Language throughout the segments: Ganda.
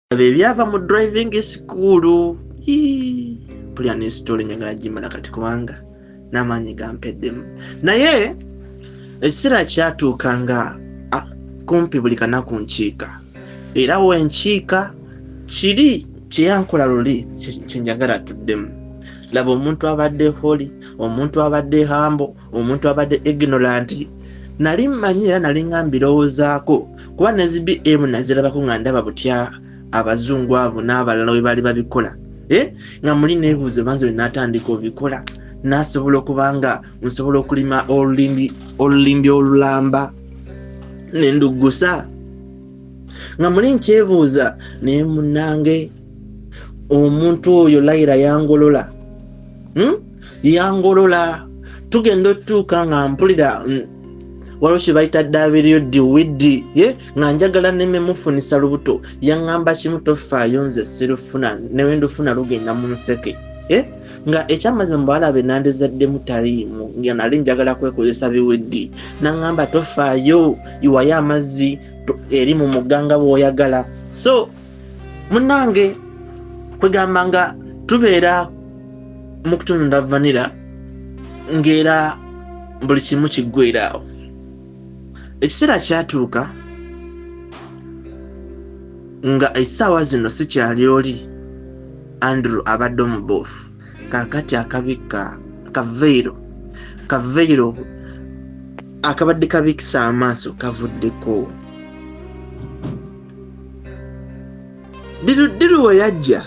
Bebyava mu driving school. Pulya ne story nyagala jimala kati kubanga namanyi gampeddemu. Naye ekisera kyatuukanga kumpi buli kanaku nkiika. Era wenkiika kiri kyeyankola luli kyenjagala tuddemu. Laba omuntu abadde holy, omuntu abadde humble, omuntu abadde ignorant. Nali mmanyi era nali ngambirowoozaako kuba nezi BM nazirabako nga ndaba butya abazungu abo n'abalala we bali babikola. Nga muli neebuuzo banze we natandika obikola nasobola okubanga nsobola okulima olulimbi olulamba nendugusa. Nga muli nkyebuuza naye munnange omuntu oyo layira yangolola. Yangolola tugenda otuuka nga mpulira waliwo kye bayita Davirio diwidi nga njagala neme mufunisa lubuto yaŋŋamba kimu tofaayo nze sirufuna newe ndufuna lugenda mu nseke nga ekyamazima mubawala be nandezaddemu taliimu nga nali njagala kwekozesa biweddi naŋŋamba tofaayo iwayo amazzi eri mu muganga bw'oyagala. So munnange kwegamba nga tubeera mu kutunda vanilla ng'era buli kimu kiggweeraawo. Ekiseera kyatuuka nga essaawa zino sikyali oli Andrew abadde omubuufu kaakati akabikka kaveiro akabadde kabikisa amaaso kavuddeko. Diru we yajja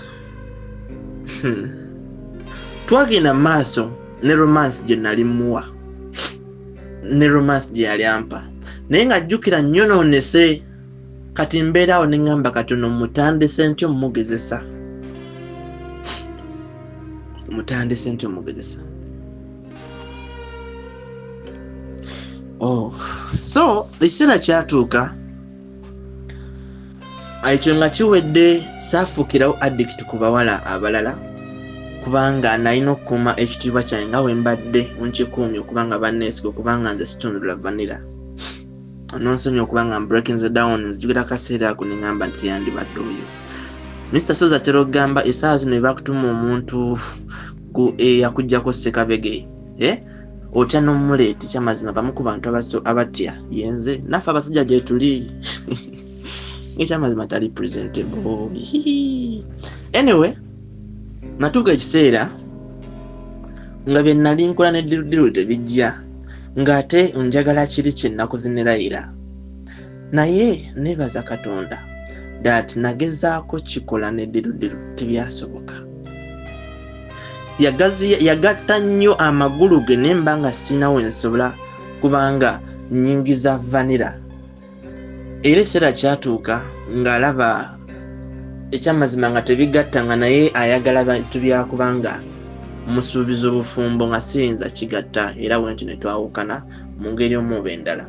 twagenda maaso ne romance gye nali muwa ne romance gye yali ampa naye nga jjukira nyonoonese kati mbeeraawo ne ŋŋamba katono mutandise ntyo mugezesa. So ekiseera kyatuuka ekyo nga kiwedde saafuukirawo addict ku bawala abalala kubanga nalina okukuuma ekitiibwa kyange nga we mbadde nkikuumye okubanga banneesiga okubanga nze situndula vanilla. Nonsonyi okubanga breaking the down nzijukira akaseera ako ne ŋŋamba nti yandibadde oyo. Mr. Soza atera okugamba essaawa zino ebakutuma omuntu yakuggyako ssekabege otya n'omuleeti kyamazima bamu ku bantu abatya yenze naffe abasajja gye tuli ekyamazima tali presentable. Anyway natuuka ekiseera nga bye nali nkola ne dirudiru tebijja ng'ate njagala kiri kye nakuzinerayira naye neebaza Katonda that nagezaako kikola ne dirudiru tebyasoboka. Yagatta nnyo amagulu ge ne mba nga sinawo ensobola kubanga nnyingiza vanilla. Era ekiseera kyatuuka ng'alaba ekyamazima nga tebigatta nga naye ayagala bintu byakubanga musuubiza obufumbo nga siyinza kigatta era bwentyo ne twawukana mu ngeri omuba endala.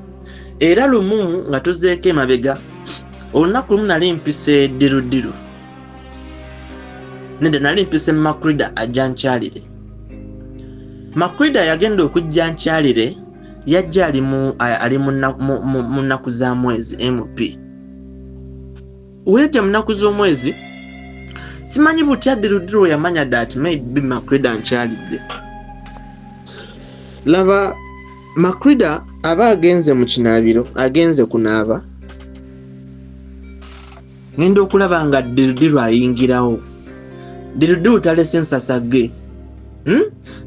Era lumu nga tuzeeko emabega olunaku lumu nali mpise dirudiru nende nali mpise Macreda ajja nkyalire. Macreda yagenda okujja nkyalire yajja ali mu nnaku za mwezi MP. Wejja mu nnaku z'omwezi simanyi butya dirudiru yamanya that maybe Macreda nkyalidde. Laba Macreda aba agenze mu kinaabiro agenze kunaaba ngenda okulaba nga dirudiru ayingirawo. Dirudiru talese nsasa ge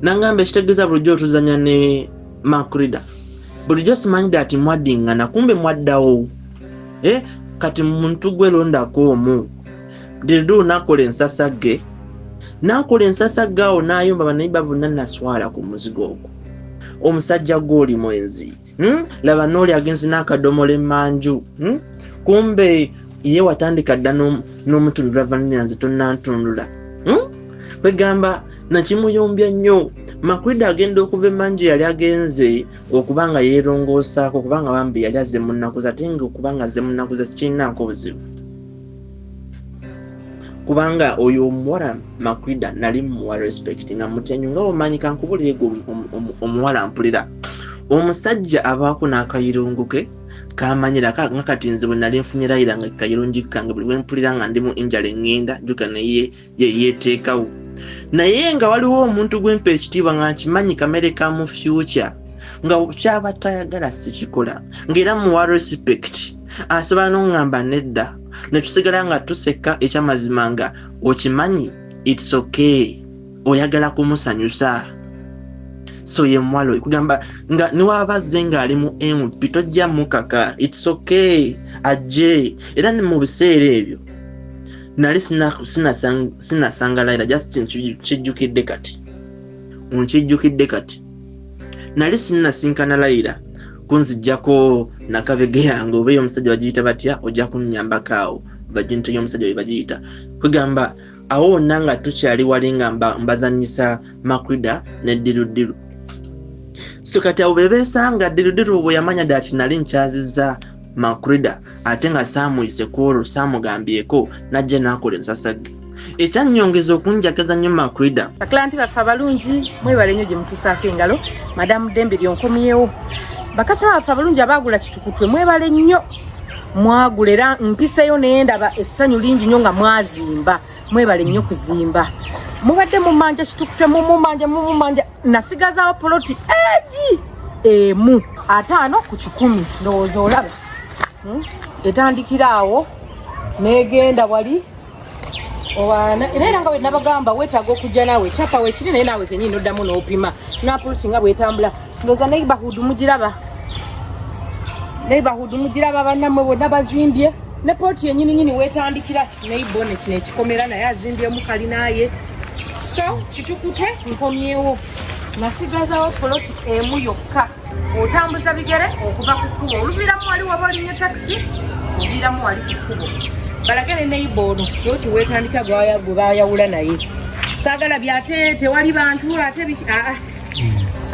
nangamba ekitegeeza bulijjo otuzanya ne Macreda bulijjo simanyi dati mwaddingana kumbe mwaddawo kati muntu gwe londako omu. Dirudiru nakola ensasa ge awo n'ayomba banaiba bonna naswala ku muzigo ogwo. Omusajja gw'oli mwenzi laba n'oli agenzi n'akadomola emmanju kumbe ye watandika dda n'omutundula vanilla nze tonnantundula. Kwegamba nakimuyombya nnyo. Macreda agenda okuva emmanju yali agenze okubanga yeerongoosaako kubanga bambi yali azze mu nnaku ze ate nga okubanga azze mu nnaku ze sikirinako buzibu kubanga oyo omuwala Macreda nali muwa respect nga mutyanyu nga omanyi kankubulire omuwala mpulira omusajja abaako n'akayirungu ke kamanyira kati nze bwe nali nfunye layira nga kayirungi kange buli bwe mpulira nga ndi mu injala engenda jjuka naye yeteekawo naye nga waliwo omuntu gwempa ekitiibwa nga nkimanyi kamere ka mu future nga kyaba tayagala sikikola ng'era muwa respect asobola n'oŋŋamba nedda ne tusigala nga tuseka ekyamazima nga okimanyi it's okay oyagala kumusanyusa so ye mwalo kugamba nga niwabazze ng'ali mu MP tojja mukaka it's okay ajje era ne mu biseera ebyo nali sinasanga layira just nkijjukidde kati nali sinasinkana layira kunzijjako nakabege yange oba omusajja bagiyita batya ojja kunnyambakaawo bajinta y'omusajja bagiyita kugamba awo nanga tukyali wali nga mbazanyisa Macreda ne Dirudiru so kati awo bebesanga Dirudiru bwe yamanya dati nali nkyazizza Macreda ate nga saamuyise kwolwo saamugambyeko najja n'akola ensasage ekyannyongeza okunjagaza nnyo Macreda baklanti baffe abalungi mwebale nnyo gye mutuusaako engalo madamu Dembe lyonkomyewo bakasaba baffe abalungi abaagula kitukutwe mwebale nnyo mwagula era mpiseyo naye ndaba essanyu lingi nnyo nga mwazimba mwebale nnyo kuzimba mubadde mumanja kitukutwe mumumanja nasigazaawo poloti egi emu 5 ku 10 ndowooza olaba etandikira awo negenda wali owana era nga wenabagamba wetaaga okujja naawe kyapa wekiri naye naawe kenyini oddamu n'opima napoloti nga bwetambula ndowooza neighborhood mugiraba bannammwe bonna bazimbye ne poloti yenyininyini wetandikira neibone kino ekikomera naye azimbyemu kalinaye so kitukute nkomyewo nasigazaawo poloti emu yokka otambuza bigere okuva ku kkubo oluviiramu wali waba olinnya takisi oviiramu wali ku kkubo balagene neighborhood poloti wetandika gwe bayawula naye saagala byate tewali bantu ate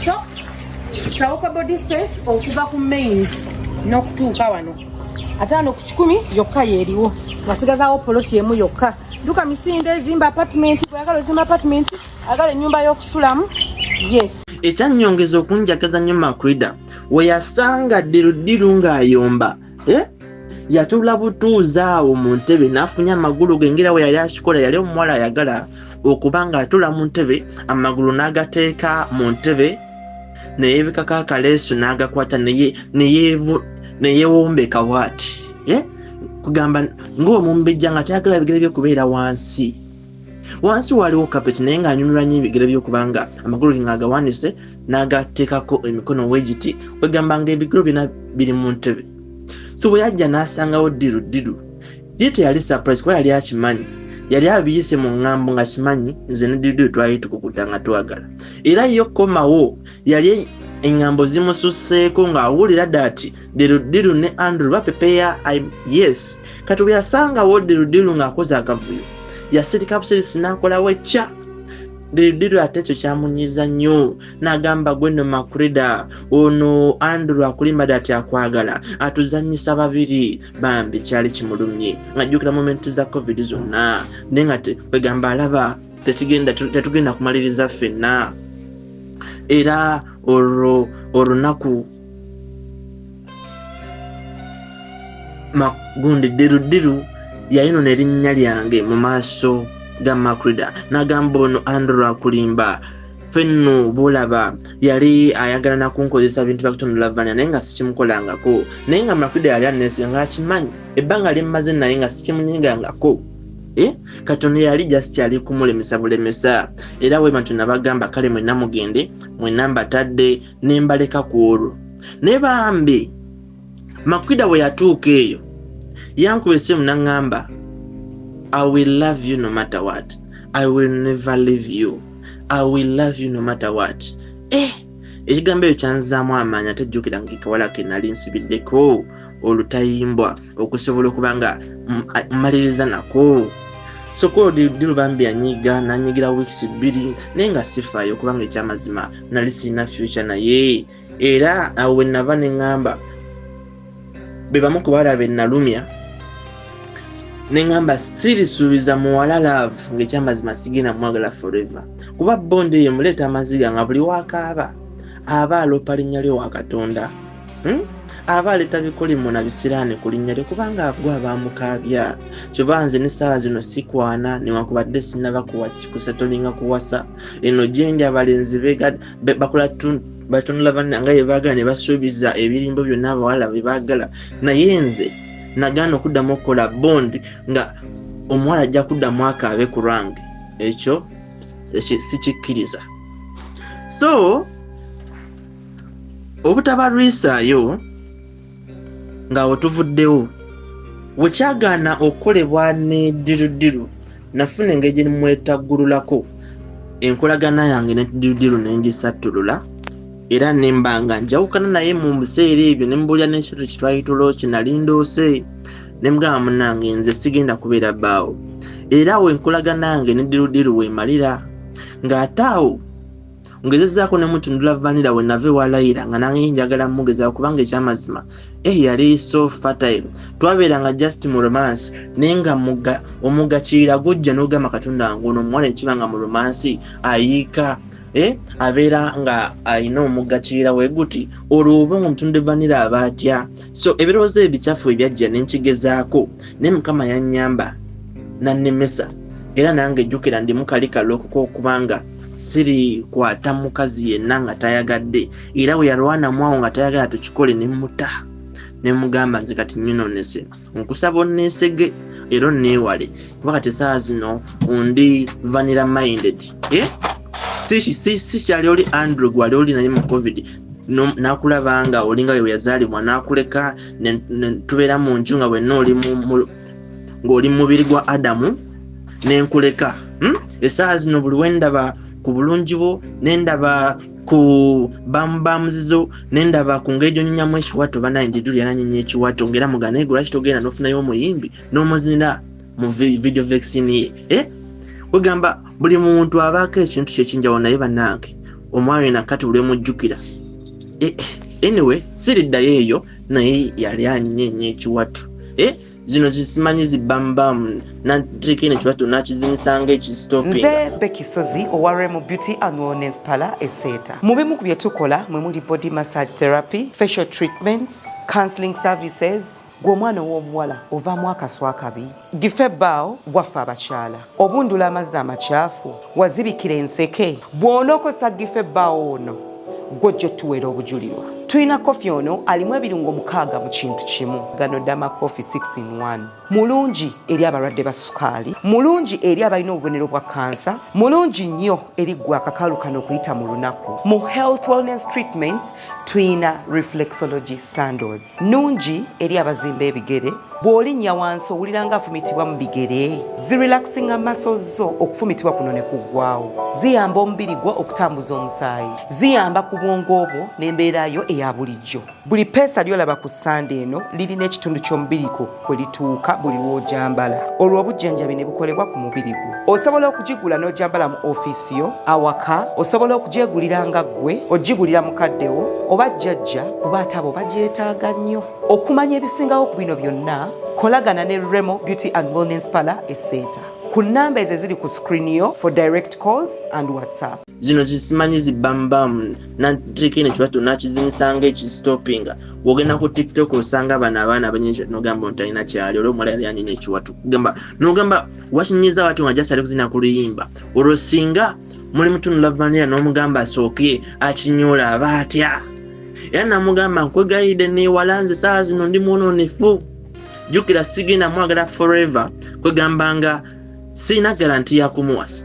so walkable distance okuva ku main n'okutuuka wano 5 ku 10 yokka yeeriwo nasigazaawo poloti emu yokka duka misinde ezimba apartment bweyagala ozimba apartment agala ennyumba y'okusulamu yes ekyannyongeza okunjagaza nnyo Macreda we yasanga Dirudiru ng'ayomba yatula butuuza awo mu ntebe n'afunya amagulu ge ngera we yali akikola yali omuwala ayagala okuba ng'atula mu ntebe amagulu n'agateeka mu ntebe neyeebikako akaleesu n'agakwata neyeewombeka bw'ati kugamba ng'omumbejja nga tayagala bigere by'okubeera wansi waliwo kapeti naye ng'anyumirwa nnyo ebigere by'okubanga amagulu ge ng'agawanise n'agateekako emikono wegiti kwegamba ng'ebigero byonna biri mu ntebe so bwe yajja n'asangawo Dirudiru ye teyali surprise kuba yali akimanyi yali abiyise mu ŋŋambo nga kimanyi nze ne Dirudiru twali tukukuta nga twagala era yo komawo yali eŋŋambo zimususseeko ng'awulira dati Dirudiru ne Andrew bapepeya yes kati bwe yasangawo Dirudiru ng'akoze akavuyo yasirika busirisi n'akolawo ekya Dirudiru ate ekyo kyamunyiza nnyo n'agamba gwe no Macreda ono Andrew akulimba dati akwagala atuzannyisa babiri bambi kyali kimulumye ng'ajjukira momenti za covid zonna naye nga kwegamba alaba tetugenda kumaliriza ffenna era olunaku gundi Dirudiru yayinona erinnya lyange mu maaso ga Macreda n'agamba ono Andrew akulimba fenno bulaba yali ayagala nakunkozesa bintu byakutondola vanya naye nga sikimukolangako naye nga Macreda yali aneesiga ng'akimanyi ebbanga lyemmaze naye nga sikimunyigangako Katonda yali just ali kumulemesa bulemesa era we bantu nabagamba kale mwenna mugende mwenna mbatadde nembaleka ku olwo ne bambi Macreda we yatuuka eyo yankuba essimu n'aŋŋamba I will love you no matter what. I will never leave you. I will love you no matter what. Ekigambo ekyo kyanzaamu amaanyi ate jjukira ng'ekawala ke nali nsibiddeko olutayimbwa okusobola okuba nga mmaliriza nako soko Dirudiru bambi yanyiga nanyigira weeks 2 naye nga sifaayo kubanga ekyamazima nali sirina future naye era awe nava ne ŋŋamba be bamu ku bawala be nalumya nengamba sirisuubiza muwala love ng'ekyamazima sigenda mwagala forever kuba bonde ye muleeta amaziga nga buli wakaaba aba aloopa linnya lyo wa Katonda abaleeta bikuli muna bisiraane kulinnyale kubanga agwa baamukabya kyova nze n'essaawa zino sikwana newankubadde sinnaba kusetolinga kuwasa eno gyendi abalenzi bakola batunula bannanga bye baagala ne basuubiza ebirimbo byonna abawala bye baagala naye nze nagaana okuddamu okukola bond nga omuwala ajja kuddamu akaabe ku lwange ekyo sikikkiriza. So obutabalwisaayo nga otuvuddewo wekyagaana okukolebwa ne ddirudiru nafuna engeri gye nimwetaggululako enkolagana yange ne ddirudiru nengisattulula era nembanga njawukana naye mu biseera ebyo nembulya n'ekyoto kitwayitulo kinali ndoose nemugamba munange nze sigenda kubeera bbaawo era we enkolagana yange ne ddirudiru weemalira ng'ate awo ngezezaako ne mutundula vanira we nave walayira nga nange njagala mugezaako kubanga ekyamazima yali so fertile twabeeranga just mu romance naye nga omugakiira gujja n'ogamba katonda ngono omuwala ekibanga mu romance ayiika abeera nga ayina omugakiira we guti olwo oba nga omutunde vanira aba atya. So ebirowoozo ebikyafu ebyajja nenkigezaako naye mukama yannyamba nannemesa era nange ejjukira ndi mukalikaluko okubanga siri kwata mukazi yenna nga tayagadde era we yalwanamu awo nga tayagala tukikole nemuta nemugamba nze kati nyinonese nkusaba onneesege era onneewale kuba kati essaawa zino ondi vanilla minded si kyali oli andrew gwali oli naye mu covid nakulabanga olinga we yazaalibwa nakuleka tubeera mu nju nga wenna oli ng'oli mu mubiri gwa adamu nenkuleka essaawa zino buli wendaba ku bulungi bwo nendaba ku bamuzizo nendaba ku ngeri gyonyonyamu ekiwato banaye ndidulu yananyinya ekiwato ngera mugana naye lwaki togenda n'ofunayo omuyimbi n'omuzina mu video vaccine ye wegamba buli muntu abaako ekintu kyekinjawo naye bannange omwami nakati buli emujjukira anyway siriddayo eyo naye yali anyinya ekiwato zino zisimanyi zibambamu natekine kiwato nakizimisanga ekistopinga. Nze Bekisozi owa Remo Beauty and Wellness Parlour Eseta. Mu bimu ku bye tukola mwe muli body massage therapy, facial treatments, counseling services. Gw'omwana w'omuwala ovaamu akaswa akabi gife bbaawo waffe abakyala obundula amazzi amakyafu wazibikira enseke bw'onookosa gife bbaawo ono gw'ojja otuweera obujulirwa. Tuyina kofi ono alimu ebirungo 6 mu kintu kimu. Gano Dama Coffee 6 in 1. Mulungi eri abalwadde ba sukaali, mulungi eri abalina obubonero bwa kansa, mulungi nnyo eri gwe akakalu kano okuyita mu lunaku. Mu health wellness treatments tuyina reflexology sandals. Nungi eri abazimba ebigere, bw'olinnya wansi owulira nga afumitibwa mu bigere. Zirelaxinga muscles zo okufumitibwa kuno ne kuggwaawo. Ziyamba omubiri gwo okutambuza omusaayi. Ziyamba ku bwongo obwo n'embeera yo eya bulijjo. Buli peesa lyolaba ku ssande eno lirina ekitundu ky'omubiri gwo kwe lituuka buli lw'ojambala. Olwo obujjanjabi ne bukolebwa ku mubiri gwo. Osobola okugigula n'ojambala mu ofiisi yo, awaka, osobola okugyegulira nga ggwe, ogigulira mukaddewo, oba jjajja kuba ate abo bagyetaaga nnyo. Okumanya ebisingawo ku bino byonna, kolagana ne Remo Beauty and Wellness Parlour Eseta. Ku nnamba ezo ziri ku screen yo for direct calls and WhatsApp. Zino zisimanyi zibambamu natekine kiwato nakizimisanga ekistopinga. Wogenda ku TikTok osanga abaana abanyinya nogamba ntalina kyali olwo omwala yali anyinya ekiwato. Nogamba wakinyiza watu nga jasali kuzina kuluyimba. Olwo singa muli mutunula vanilla n'omugamba asooke akinyoola aba atya. Era namugamba nkwegayidde neewalanze essaawa zino ndi mwononefu. Jjukira sigenda mwagala forever kwegambanga sina garanti ya kumuwasa.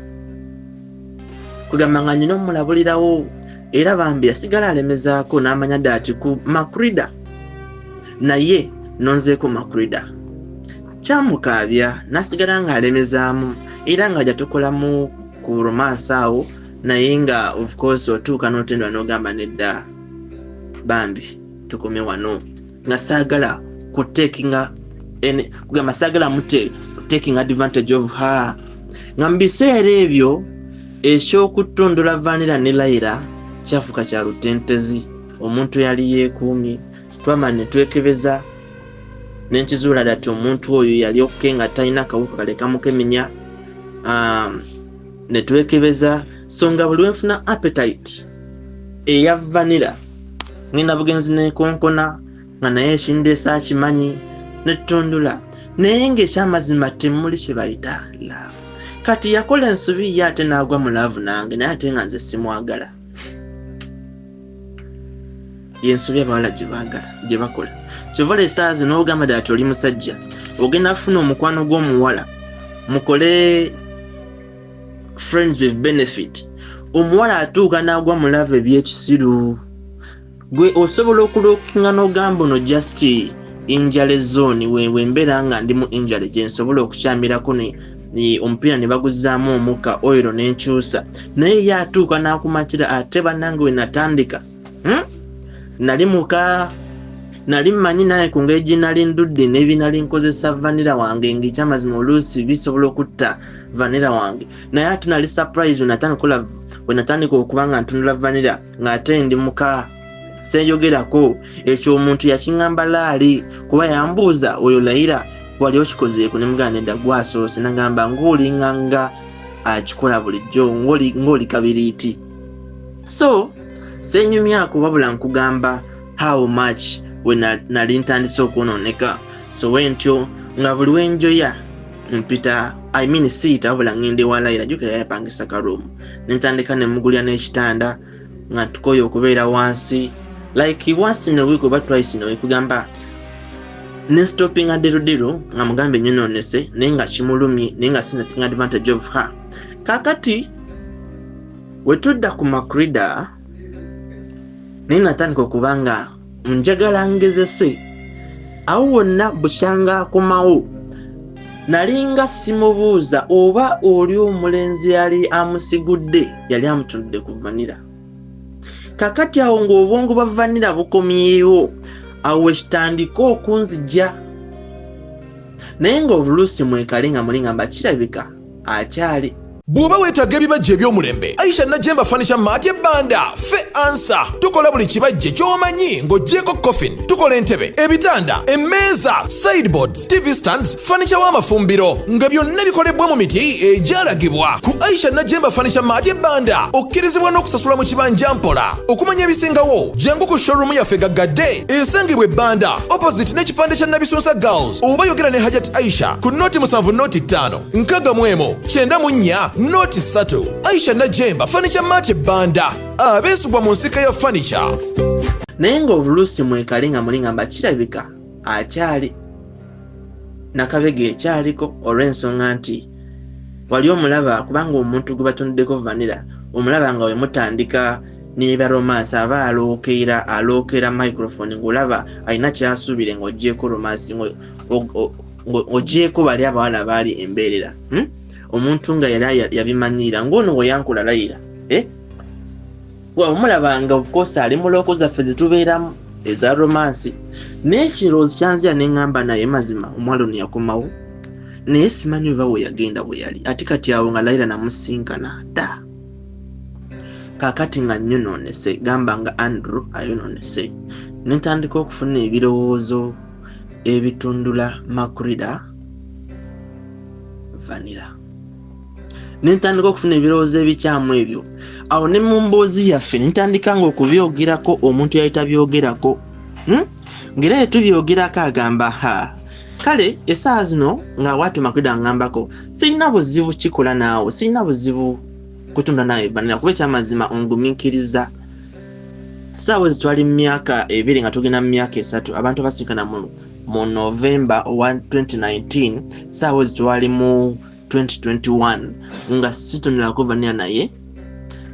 Kwegamba nga nyina omulabulirawo era bambi asigala alemezaako n'amanya dda ati ku Macreda naye nonzeeko Macreda kyamukaabya nasigala nga alemezaamu era nga jatokolamu ku romance awo naye nga of course otuuka n'otendwa n'ogamba nedda bambi tukome wano nga saagala kutekinga kugamba saagala mute taking advantage of her. Nga mbiseera ebyo ekyokutondola vanilla ne Layira kyafuka kya lutentezi. Omuntu yali yeekuumye twama ne twekebeza nenkizuula dati omuntu oyo yali okuke nga talina akawuka kaleka mukemenya ne twekebeza so nga buli wenfuna appetite eya vanilla ngenda bugenzi nekonkona nga naye kindeesa akimanyi netundula naye ng'ekyamazima temuli kye bayita love. Kati yakola ensobi ye ate n'agwa mu love nange naye ate nga nze simwagala. Yensobi abawala gye bakola kyovala essaawa zino n'ogamba ddala ti oli musajja ogenda kufuna omukwano gw'omuwala mukole friends with benefit, omuwala atuuka n'agwa mu love ebyekisiru. Gwe osobola okulookinga n'ogamba ono just injale zone we mbeera nga ndi mu injale gye nsobola okukyamirako omupiira ne baguzaamu omukka oiro n'enkyusa, naye ye atuuka n'akumatira ate bannange we natandika nali mmanyi naye ku ngeri gye nali ndudde n'ebinali nkozesa vanilla wange ng'ekyamazima oluusi bisobola okutta vanilla wange, naye ate nali surprise we natandika okuba nga ntundula vanilla ng'ate ndi muka seeyogerako. Ekyo omuntu yakiŋŋamba laali kuba yambuuza oyo layira wali okikozeeko ne muganda nedda gwasoose nagamba ng'olinganga akikola bulijjo ng'oli kabiriiti. So seenyumyako wabula nkugamba how much we nali ntandise okwonooneka. So wentyo nga buli wenjoya mpita siita wabula ngende walayira jjukira yapangisa karuumu nentandika ne mugulya n'ekitanda nga tukoye okubeera wansi like once in a week oba twice in a week kugamba ne stopping aderodero nga mugambe nyonoonese naye nga kimulumye naye nga sinza taking advantage of her. Kakati wetudda ku Macreda naye natandika okuba nga njagala ngezese awo wonna bukyanga akomawo nalinga simubuuza oba oli omulenzi yali amusigudde yali amutundudde ku vanilla. Kakati awo ng'obwongo bwa vanilla bukomyewo awo ekitandika okunzija naye ng'obuluusi mwekale nga muli ngamba kirabika akyali. Bw'oba weetaaga ebibajje eby'omulembe, Aisha Najemba Furniture Mart Banda fe ansa. Tukola buli kibajje ky'omanyi ng'oggyeko coffin, tukola entebe, ebitanda, emmeeza, sideboards, TV stands, furniture w'amafumbiro nga byonna bikolebwa mu miti egyalagibwa. Ku Aisha Najemba Furniture Mart Banda okkirizibwa n'okusasula mu kibanja mpola. Okumanya ebisingawo jangu ku showroom yaffe gaggadde esangibwa Banda opposite n'ekipande kya Nabisunsa Girls, oba yogera ne Hajat Aisha ku noti 7 noti 5 nkaga mwemo 94 noti 3. Aisha Najemba Furniture Mart Banda abeesugwa mu nsika ya furniture. Naye ng'obuluusi mwekale nga muli ngamba kirabika akyali nakabege ekyaliko olw'ensonga nti wali omulaba kubanga omuntu gwe batunduddeko vanilla omulaba nga we mutandika n'ebya romance aba alookera microphone ng'olaba alina kyasuubire ng'oggyeko romance ng'oggyeko bali abawala baali embeerera. Omuntu nga yali yabimanyira ng'ono we yankula layira omulabanga of course ali mu looko zaffe zetubeeramu eza romance n'ekirowoozo kyanzira neŋŋamba naye mazima omwalo ono yakomawo naye simanyi oba we yagenda bwe yali ate kati awo nga layira namusinkana dda. Kaakati nga nyonoonese gamba nga Andrew ayonoonese nentandika okufuna ebirowoozo ebitundula Macreda vanilla. Nentandika okufuna ebirowoozo ebikyamu ebyo awo ne mu mboozi yaffe nentandika nga okubyogerako omuntu yali tabyogerako ng'era yetubyogerako agamba kale essaawa zino nga watu Macreda ngambako sirina buzibu kikola naawe sirina buzibu kutunda nawe vanilla kuba ekyamazima ongumiikiriza. Ssaawa zitwali mu myaka 2 nga tugenda mu myaka 3 abantu basinkana mu November 2019 ssaawa zitwali mu 2021 nga situndulako vanilla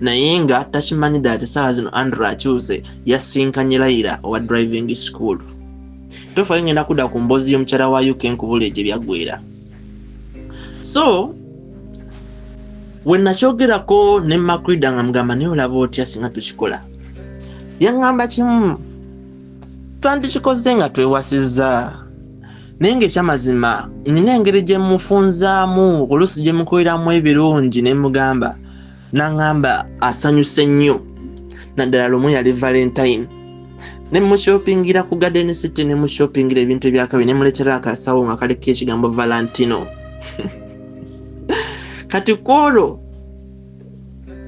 naye nga takimanyi ddala essaawa zino Andrew akyuse yasinkanye layira owa driving school. Tofayo ngenda kudda ku mboozi y'omukyala wa UK nkubula egyo byaggwera. So we nakyogerako ne Macreda nga mugamba naye olaba otya singa tukikola. Yaŋŋamba kimu twandikikoze nga twewasizza naye ng'ekyamazima nina engeri gye mufunzaamu oluusi gye mukoleramu ebirungi ne mugamba n'aŋŋamba asanyuse nnyo naddala lumu yali Valentine ne mushopingira ku Garden City ne mushopingira ebintu ebyakabi ne muleetera akasawo nga kaliko ekigambo Valentino. Kati kwolwo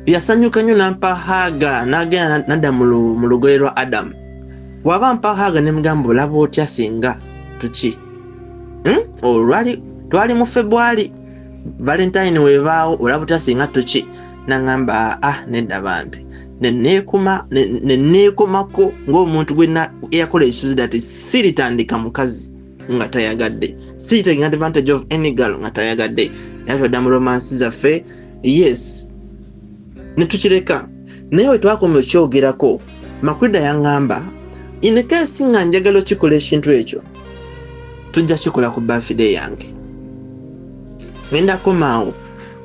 yasanyuka nnyo nampa haga n'agenda nadda mu lugoye lwa Adam waba mpaka ne mugamba olaba otya singa tuki olwali twali mu February Valentine webaawo olaba otya singa tuki nangamba nedda bambi neneekomako ng'omuntu gwena eyakola ekisuubizo ati siritandika mukazi nga tayagadde, taking advantage of any girl nga tayagadde, yavyodda mu romance zaffe. Yes, netukireka naye we twakoma okyogerako Macreda yangamba in case nga njagala okikola ekintu ekyo tujja kikola ku birthday yange. Ngenda komaawo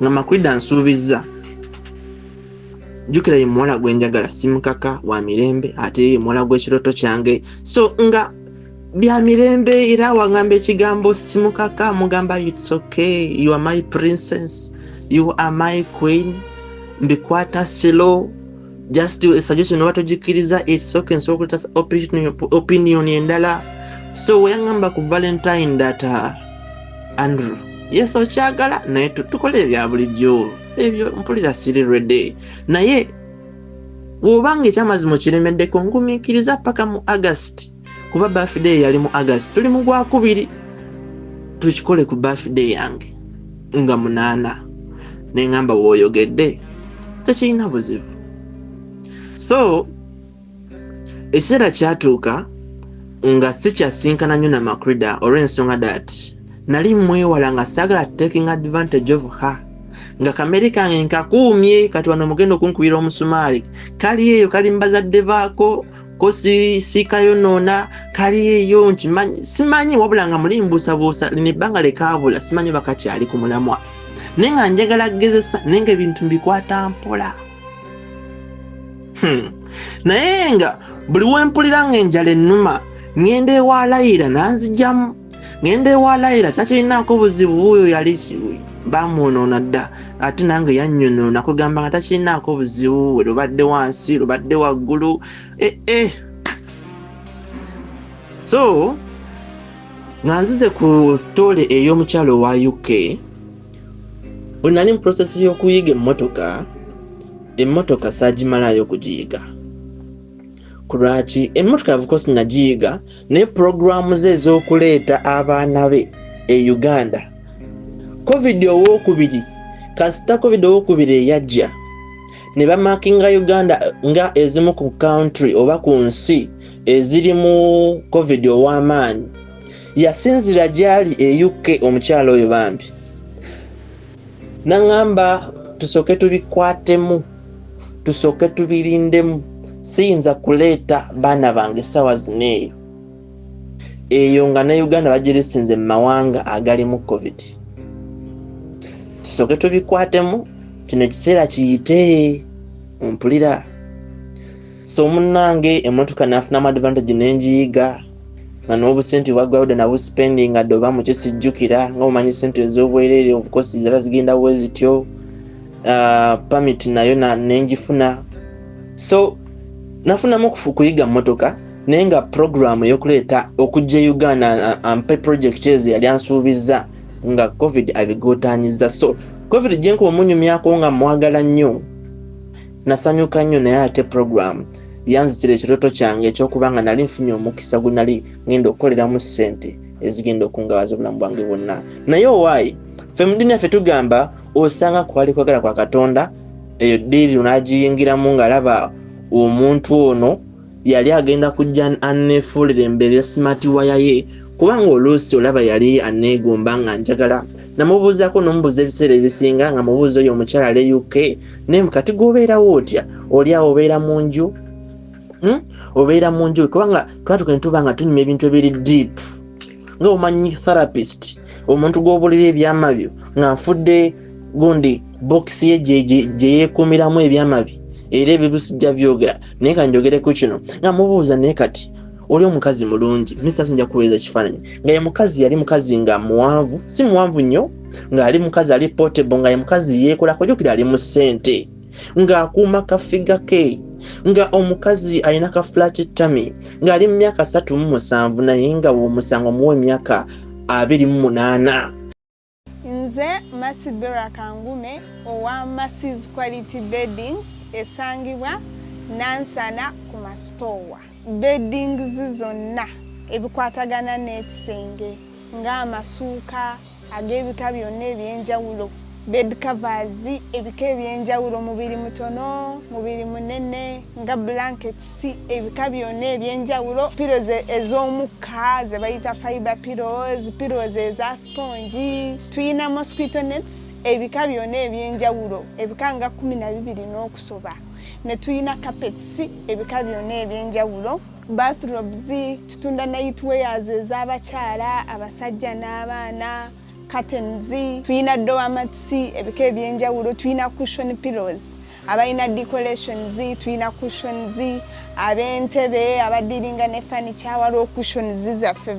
nga Macreda nsuubizza jukira ye muwala gwe njagala simukaka wa mirembe ate ye muwala gw'ekirooto kyange, so nga bya mirembe era wangamba ekigambo simukaka mugamba it's okay, you are my princess, you are my queen, mbikwata slow, just a suggestion oba togikiriza it's okay, so kuleta opinion endala. So yangamba ku Valentine that Andrew yes okyagala naye tukole ebya bulijjo ebyo mpulira siri ready, naye wobanga ekyamazima kiremeddeko ngumiikiriza paka mu August kuba birthday yali mu August, tuli mu Gwakubiri tukikole ku birthday yange nga 8 nengamba woyogedde sitakirina buzibu. So ekiseera kyatuuka nga sikyasinkana nnyo na Macreda olw'ensonga that nali mwewala nga saagala taking advantage of her, nga kamere kange nkakuumye kati wano mugenda okunkubira omusumaali kali eyo kali mbazadde baako ko sikayonoona kali eyo nkimanyi simanyi wabula nga mulimbuusabuusa lino ebbanga lekaabula simanyi bakakyali ku mulamwa naye nga njagala kugezesa naye nga ebintu mbikwata mpola. Naye nga buli wempulira nga enjala ennuma ngenda ewa Layira nanzijjamu, ngenda ewa Layira takirinaako buzibu, oyo yali bamwonoona dda ate nange yannyonoona kugamba nga takirinaako buzibu, lubadde wansi lubadde waggulu. So nga nzize ku story ey'omukyalo wa UK bwe nali mu process y'okuyiga emmotoka saagimalayo kugiyiga. Kulwaki emmotoka of course nagiyiga naye programu ze ez'okuleeta abaana be e Uganda covid owokubiri kasita covid owokubiri eyajja ne bamakinga Uganda nga ezimu ku country oba ku nsi eziri mu covid ow'amaanyi, yasinzira gyali e UK omukyalo oyo bambi nangamba tusooke tubikwatemu tusooke tubirindemu, siyinza kuleeta baana bange sawa zineeyo eyo nga ne Uganda bagirisinze mu mawanga agali mu covid. Tusooke tubikwatemu kino ekiseera kiyite mpulira. So munnange emmotoka nafunamu advantage nengiyiga nga n'obusente bwagwawude nabuspending adde oba mukyo sijjukira nga omanyi sente ez'obwereere of course zira zigenda bwe zityo, permit nayo nengifuna. So nafunamu kuyiga mmotoka naye nga programu y'okuleeta okujja Uganda ampe project ezo yali ansuubizza nga covid abigootaanyiza. So covid gyenkuba omunyumyako nga mwagala nnyo nasanyuka nnyo, naye ate programu yanzitira ekirooto kyange ekyokuba nga nali nfunye omukisa gwe nali ngenda okukoleramu ssente ezigenda okungabaza obulamu bwange bwonna. Naye owaayi ffe mu ddiini yaffe tugamba osanga kwali kwagala kwa Katonda, eyo ddiiri n'agiyingiramu ng'alaba omuntu ono yali agenda kujja anneefuulira embeera ya smart wire ye, kubanga oluusi olaba yali anneegomba nga njagala. Namubuuzaako n'omubuuza ebiseera ebisinga nga mubuuza oyo omukyala ali UK naye mukati gw'obeerawo otya, oli awo obeera mu nju obeera mu nju, kubanga twatuka ne tuba nga tunyuma ebintu ebiri deep nga omanyi therapist, omuntu gw'obulira ebyama byo nga nfudde gundi box ye gye yeekuumiramu ebyama bye era ebyo sijja byogera naye kanjogereko kino nga mubuuza naye kati oli omukazi mulungi, Mr. Sinja kuweeza kifaananyi nga ye mukazi yali mukazi nga muwanvu, si muwanvu nnyo, nga ali mukazi ali portable, nga ye mukazi yeekolako jjukira ali mu ssente, ng'akuuma kafiga ke, nga omukazi alina ka flat tummy, ng'ali mu myaka 37 naye nga omusango muwe emyaka 28. Nze Masibera Kangume owa Massi's Quality Beddings esangibwa Nansana ku Mastowa. beddings zonna ebikwatagana n'ekisenge ng'amasuuka ag'ebika byonna ebyenjawulo, bed covers ebika ebyenjawulo, mubiri mutono, mubiri munene, nga blankets ebika byonna ebyenjawulo, pillows ez'omukka ze bayita fiber pillows eza sponge, tuyina mosquito nets ebika byonna ebyenjawulo, ebika nga 12 n'okusoba, ne tuyina carpets ebika byonna ebyenjawulo, bathrobes, tutunda nightwears ez'abakyala, abasajja n'abaana, curtains, tuyina door mats ebika ebyenjawulo, tuyina cushion pillows, abalina decorations, tuyina cushions, ab'entebe abadiringa ne furniture waliwo cushions zaffe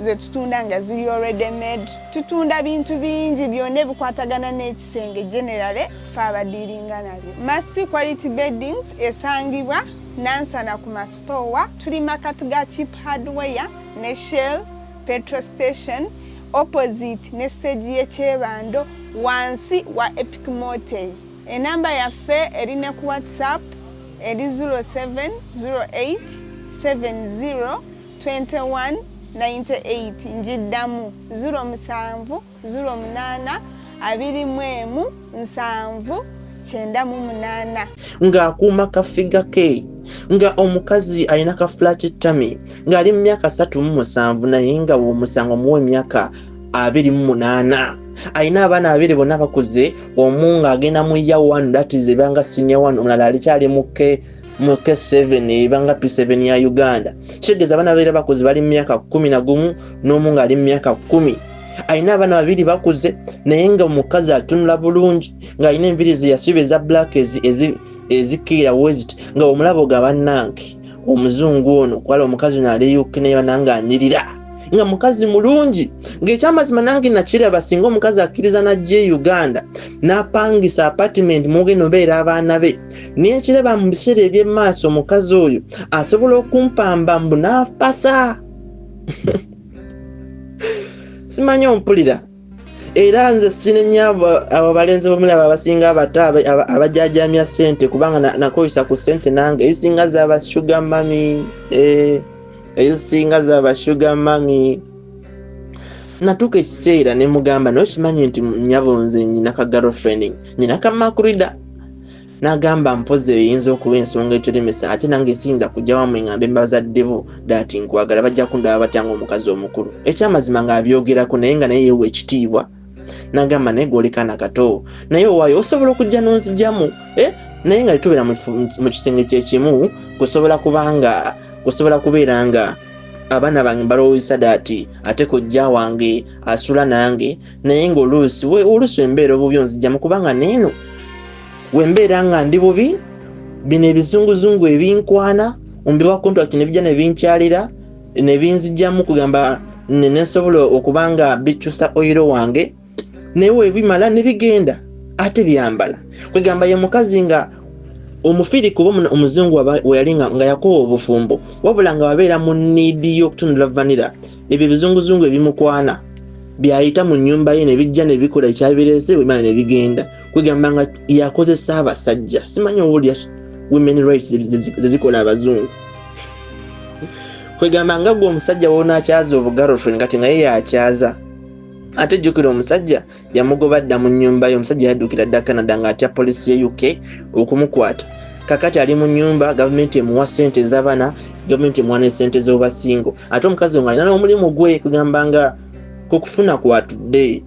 ze tutunda nga ziri already made. Tutunda bintu bingi byonna ebikwatagana n'ekisenge generally fe abadiringa nabyo. Massy quality beddings esangibwa Nansana ku masitowa, tuli makati ga cheap hardware ne Shell petrol station opposite ne stage y'ekyebando wansi wa Epic Motel. Enamba yaffe erine ku WhatsApp eri 0708702198 njiddamu 0708217998 ng'akuuma kafiga ke nga omukazi alina ka flat tummy ng'ali mu myaka 37 naye nga omusango muwe emyaka 28 alina abaana 2 bonna bakuze, omu ng'agenda mu year 1 that is ebanga senior 1, omulala alikyali mu K7 ebanga P7 ya Uganda. Kitegeeza abaana 2 bakuze bali mu myaka 11 n'omu ng'ali mu myaka 10. Alina abaana 2 bakuze naye nga omukazi atunula bulungi ng'alina enviri ze yasiba eza black ezikira west nga omulabo ga bannanke omuzungu ono kwala omukazi n'ali UK naye bananga anyirira nga mukazi mulungi ng'ekyamazima nange nakiraba singa omukazi akkiriza n'ajja Uganda n'apangisa apartment mugenda obeera abaana be naye kiraba mu biseera eby'emmaaso omukazi oyo asobola okumpamba mbu n'apasa simanyi ompulira era nze sinenya abo balenzi bomulaba abasinga abato abajajamya ssente kubanga nakoyisa ku ssente nange ezisinga z'aba sugar mami ezisinga z'aba sugar mami. Natuuka ekiseera ne mugamba n'okimanyi nti nnyabo nze nyina ka girlfriend nyina ka Macreda. N'agamba mpoze eyinza okuba ensonga ekirimesa ate nange siyinza kujja wamwe ngambe mbazadde bo dati nkwagala bajja kundaba batya ng'omukazi omukulu. Ekyamazima ng'abyogerako naye nga naye yeewa ekitiibwa. N'agamba naye gw'olekana kato naye owaayo osobola okujja n'onzigyamu naye nga litubeera mu kisenge kyekimu kusobola kubeera nga abaana bange mbalowooza dati ate kojja wange asula nange naye ng'oluusi embeera obubi onzigyamu kubanga neeno wembeera nga ndi bubi bino ebizunguzungu ebinkwana ombiwa contract ne bijja ne binkyalira ne binzigyamu kugamba nesobola okubanga bikyusa oyiro wange naye ebimala ne bigenda ate byambala kwegamba ye mukazi nga omufiri kuba omuzungu weyali nga yakowa obufumbo wabula nga wabeera mu niidi y'okutundula vanira ebyo bizunguzungu ebimukwana byayita mu nnyumba ye ne bijja ne bikola ekyabireese bwemala ne bigenda kwegamba nga yakozesa abasajja simanyi owulya women rights zezikola abazungu kwegamba nga gwe omusajja wonaakyaza obugirlfriend kati nga ye yakyaza ate jjukira omusajja yamugoba dda mu nnyumba ye omusajja yaddukira dda Canada ng'atya polisi ye UK okumukwata kakati ali mu nnyumba gavumenti emuwa ssente z'abaana gavumenti emuwa ne ssente z'obasingo ate omukazi nga alina n'omulimu gwe kugamba nga kukufuna kwatudde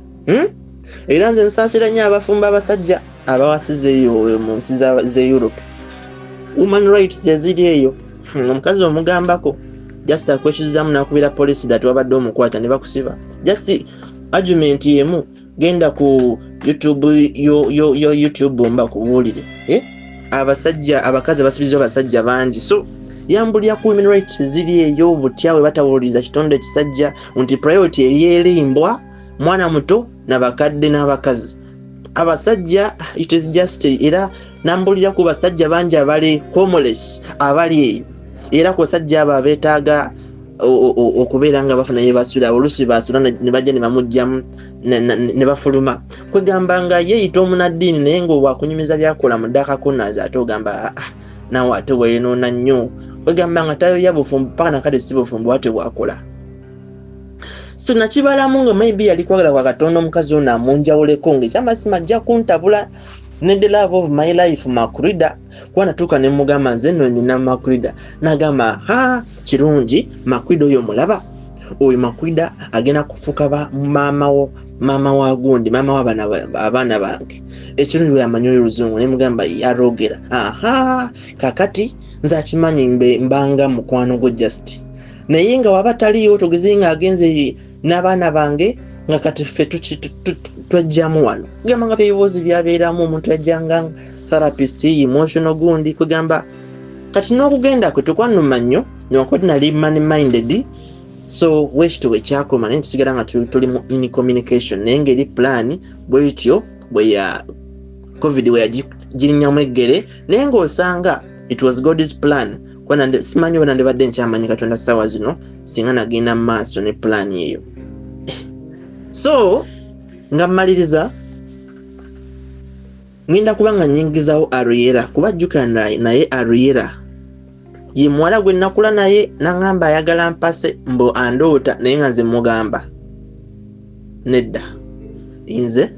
era nze nsaasira nnyo abafumba abasajja abawasize eyo mu nsi ze Europe. Woman rights zeziri eyo omukazi omugambako just akwekizaamu n'akubira polisi dati wabadde omukwata ne bakusiba just argument yemu genda ku YouTube mba kubuulire abasajja abakazi basibizwa abasajja bangi so yambulira ku women rights ziri eyo butyawe batawuliriza kitonde ekisajja nti priority erimbwa mwana muto n'abakadde n'abakazi abasajja it is just era nambulira ku basajja bangi abali homeless abali eyo era ku basajja abo abeetaaga okubeera nga bafuna ye basula oluusi basula ne bajja ne bamugjamu ne bafuluma kwegamba nga yeeyita omunaddiini naye ng'obwakunyumiza byakola mu ddaka konazi ate ogamba nawe ate weenoona nnyo wegamba nga tayoya bufumbo paka nakati si bufumbo ate bwakola. So nakibalamu nga maybe yali kwagala kwa Katonda omukazi ono amunjawuleko ng'ekyamazima ajja kuntabula ne the love of my life Macreda kuba natuuka ne mugamba nze nno nina Macreda n'agamba kirungi Macreda oyo mulaba oyo Macreda agenda kufuuka maama wa gundi maama w'abaana bange ekirungi we amanyi oluzungu ne mugamba yarogera kakati nze akimanyi mbanga mukwano gwo just naye nga waba taliyo tugeze nga agenze n'abaana bange nga kati ffe twajjamu wano kugamba nga ebibuuzi byabeeramu omuntu yajjanga therapist emotional gundi kugamba kati n'okugenda kwe tekwanuma nnyo newankubadde nali money minded so wekito wekyakoma naye tusigala nga tuli mu in communication naye ngeri plan bwetyo bwe ya covid we yagirinyamu eggere naye ng'osanga it was God's plan kwana simanyi bana ndibadde nkyamanyi Katonda ssaawa zino singa nagenda mu maaso ne plan eyo. So nga mmaliriza ngenda kuba nga nyingizawo Ariera kuba jjukira naye Ariera ye muwala gwe nakula naye nangamba ayagala mpase mbo andoota naye nga nze mugamba nedda nze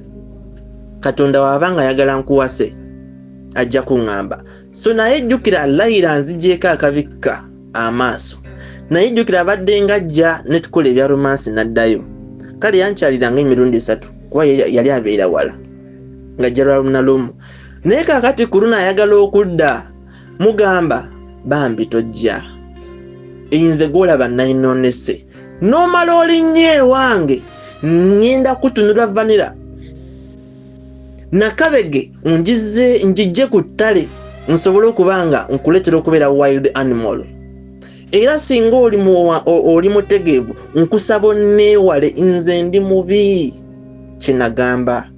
Katonda wabanga ayagala nkuwase ajja kuŋŋamba. So naye jjukira Layira nzigyeko akabikka amaaso naye jjukira abadde ngajja ne tukola ebya romansi n'addayo kale yankyaliranga emirundi 3 kuba yali abeera wala ng'ajja lwalunalumu naye kaakati ku luno ayagala okudda mugamba bambi tojja nze gw'olaba nayinoonese n'omala olinnye ewange ngenda kutunula vanira nakabege njijje ku ttale nsobole okubanga nkuletera okubeera wild animal era singa oli mutegeevu nkusaba onneewale nze ndi mubi kyenagamba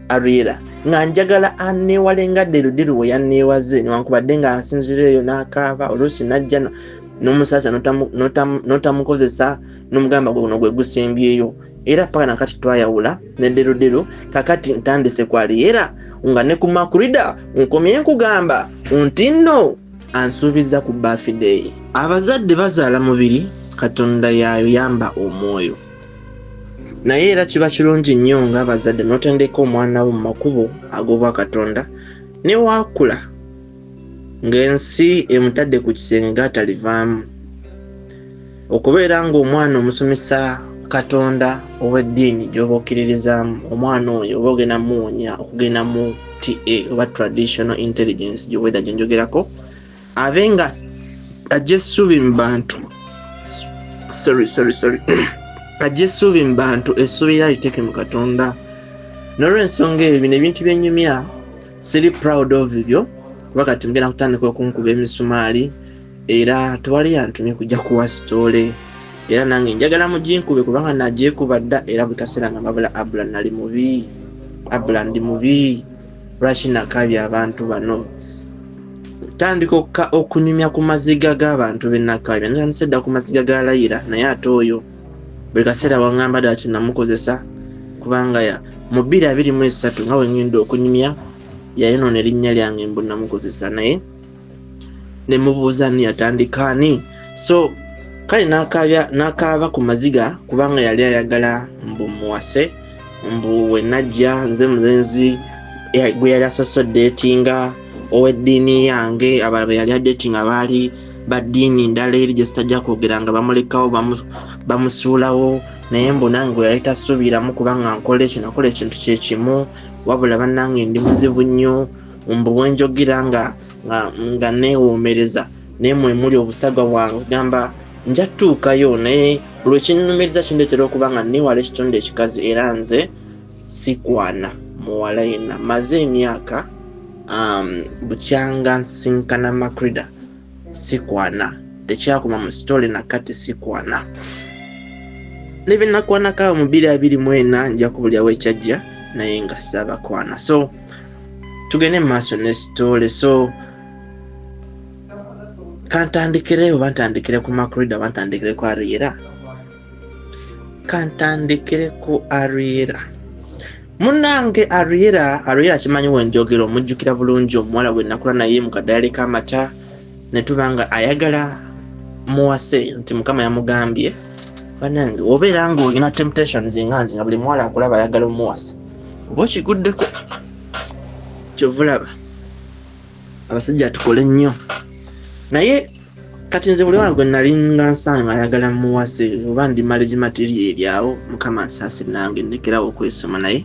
Ariera nga njagala anneewale nga deruderu we yanneewaze newankubadde nga asinzireeyo n'akaaba oluusi najja n'omusasa notamukozesa n'omugamba guno gwe gusembyeyo era paka nakati twayawula ne deruderu kakati ntandise ku Ariera nga ne ku Macreda nkomye nkugamba nti nno ansuubiza ku birthday. Abazadde bazaala mubiri Katonda yayamba omwoyo naye era kiba kirungi nnyo nga abazadde n'otendeka omwana wo mu makubo ag'obwa Katonda ne waakula ng'ensi emutadde ku kisenge ng'atalivaamu okubeera ng'omwana omusomesa Katonda ow'eddiini gy'oba okkiririzaamu omwana oyo oba ogenda muwonya okugenda mu TA oba traditional intelligence gy'obwedda gye njogerako abe nga ajja essuubi mu bantu ajja essuubi mu bantu essuubi era liteeke mu Katonda. N'olw'ensonga eyo bino ebintu byennyumya siri proud of byo kuba kati mugenda kutandika okunkuba emisumaali era tewali yantumye kujja kuwa sitoole era nange njagala muginkube kubanga nagyekuba dda era buli kaseera nga mabula Abula nali mubi Abula ndi mubi lwaki nakabya abantu bano tandika okunyumya ku maziga g'abantu bennakabya nanisedda ku maziga ga Layira naye ate oyo buli kaseera waŋŋamba ddala kinamukozesa kubanga mu 2023 nga wengenda okunyumya yayonoona erinnya lyange mbu namukozesa naye ne mubuuza ni yatandika ani so kale n'akaaba ku maziga kubanga yali ayagala mbu muwase mbu we najja nze mulenzi gwe yali asosodeetinga ow'eddiini yange abalala yali adeetinga baali baddiini ndala eri gye sitajja kwogera nga bamulekawo bamusuulawo naye mbu nange yali tasuubiramu kubanga nakola ekintu kyekimu wabula bannange ndi muzibu nnyo mbu wenjogera nga neewoomereza naye mwemuli obusagwa bwange gamba nja tuukayo naye lwekinnumiriza kindeetera okuba nga neewala ekitonde ekikazi era nze sikwana muwala yenna maze emyaka bukyanga nsinkana Macreda sikwana tekyakoma mu sitole nakati sikwana nebinakwanakawo mu 2024 nja kubulyawo ekyajja naye nga sabakwana so tugende mu maaso ne sitole so kantandikire oba ntandikire ku Macreda oba ntandikire ku Ariera kantandikire ku Ariera munange Ariera kimanyi wenjogera omujjukira bulungi omuwala gwe nakula naye mu kadaali k'amata ne tubanga ayagala muwase nti mukama yamugambye banange obeera nga olina temptations enganzi nga buli muwala akulaba ayagala omuwasa oba okiguddeko kyovulaba abasajja tukole nnyo naye kati nze buli wange nalinga nsanga ayagala muwase oba ndi marriage material awo mukama nsaase nange ndekerawo okwesoma naye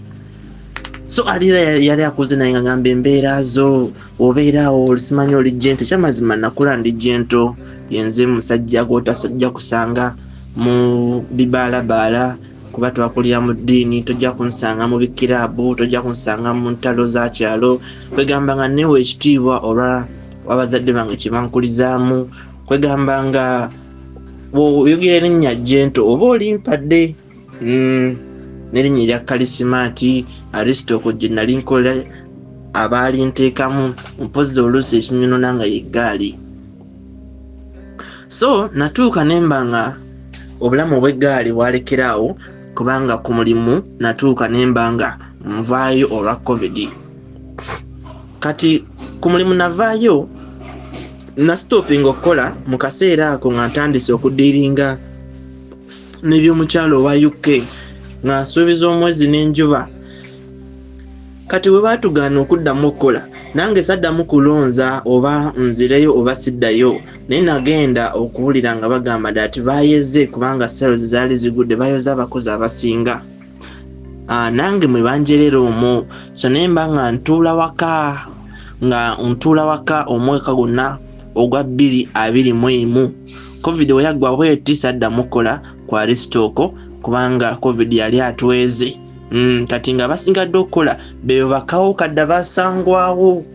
so alira yali akuze naye nga ngamba embeera zo obeerawo olisimanya oli jento kyamazima nakula ndi jento yenze musajja gwotasajja kusanga mu bibaalabaala kuba twakulira mu ddiini tojja kunsanga mu bikiraabu tojja kunsanga mu ntalo za kyalo kwegamba nga newe ekitiibwa olwa wabazadde bange kyebankulizaamu kwegamba nga oyogera erinnya jento oba olimpadde n'erinnya erya kalisimaati Aristotle gye nali nkola abaali nteekamu mpozi oluusi ekinyonona nga yeggaali so natuuka nemba nga obulamu obw'eggaali bwalekeraawo kubanga ku mulimu natuuka nemba nga nvaayo olwa covid kati ku mulimu navaayo nastopinga okukola mu kaseera ako nga ntandise okudiiringa n'ebyomukyalo owa UK nga nsuubiza omwezi n'enjuba kati bwe baatugaana okuddamu okukola nange saddamu kulonza oba nzireyo oba siddayo naye nagenda okuwulira nga bagamba dati bayeze kubanga sales zaali zigudde bayoza abakozi abasinga nange mwe banjerera omwo so nemba nga ntuula waka omwaka gonna ogwa 2021 covid we yaggwa bweti saddamu kukola kwa Aristotle kubanga covid yali atweze kati nga basingadde okukola beyo bakawo kadda basangwawo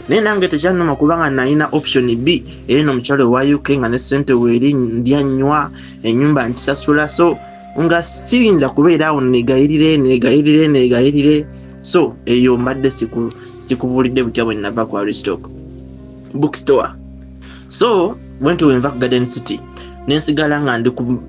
naye nange tekyannuma kubanga nalina option B erino omukyalo wa UK nga ne ssente weeri ndyanywa ennyumba nkisasula so nga sirinza kubeera awo negayirire so eyo mbadde sikubulidde butya bwe nava ku Aristotle bookstore so went to Invac Garden City nensigala nga ndi ku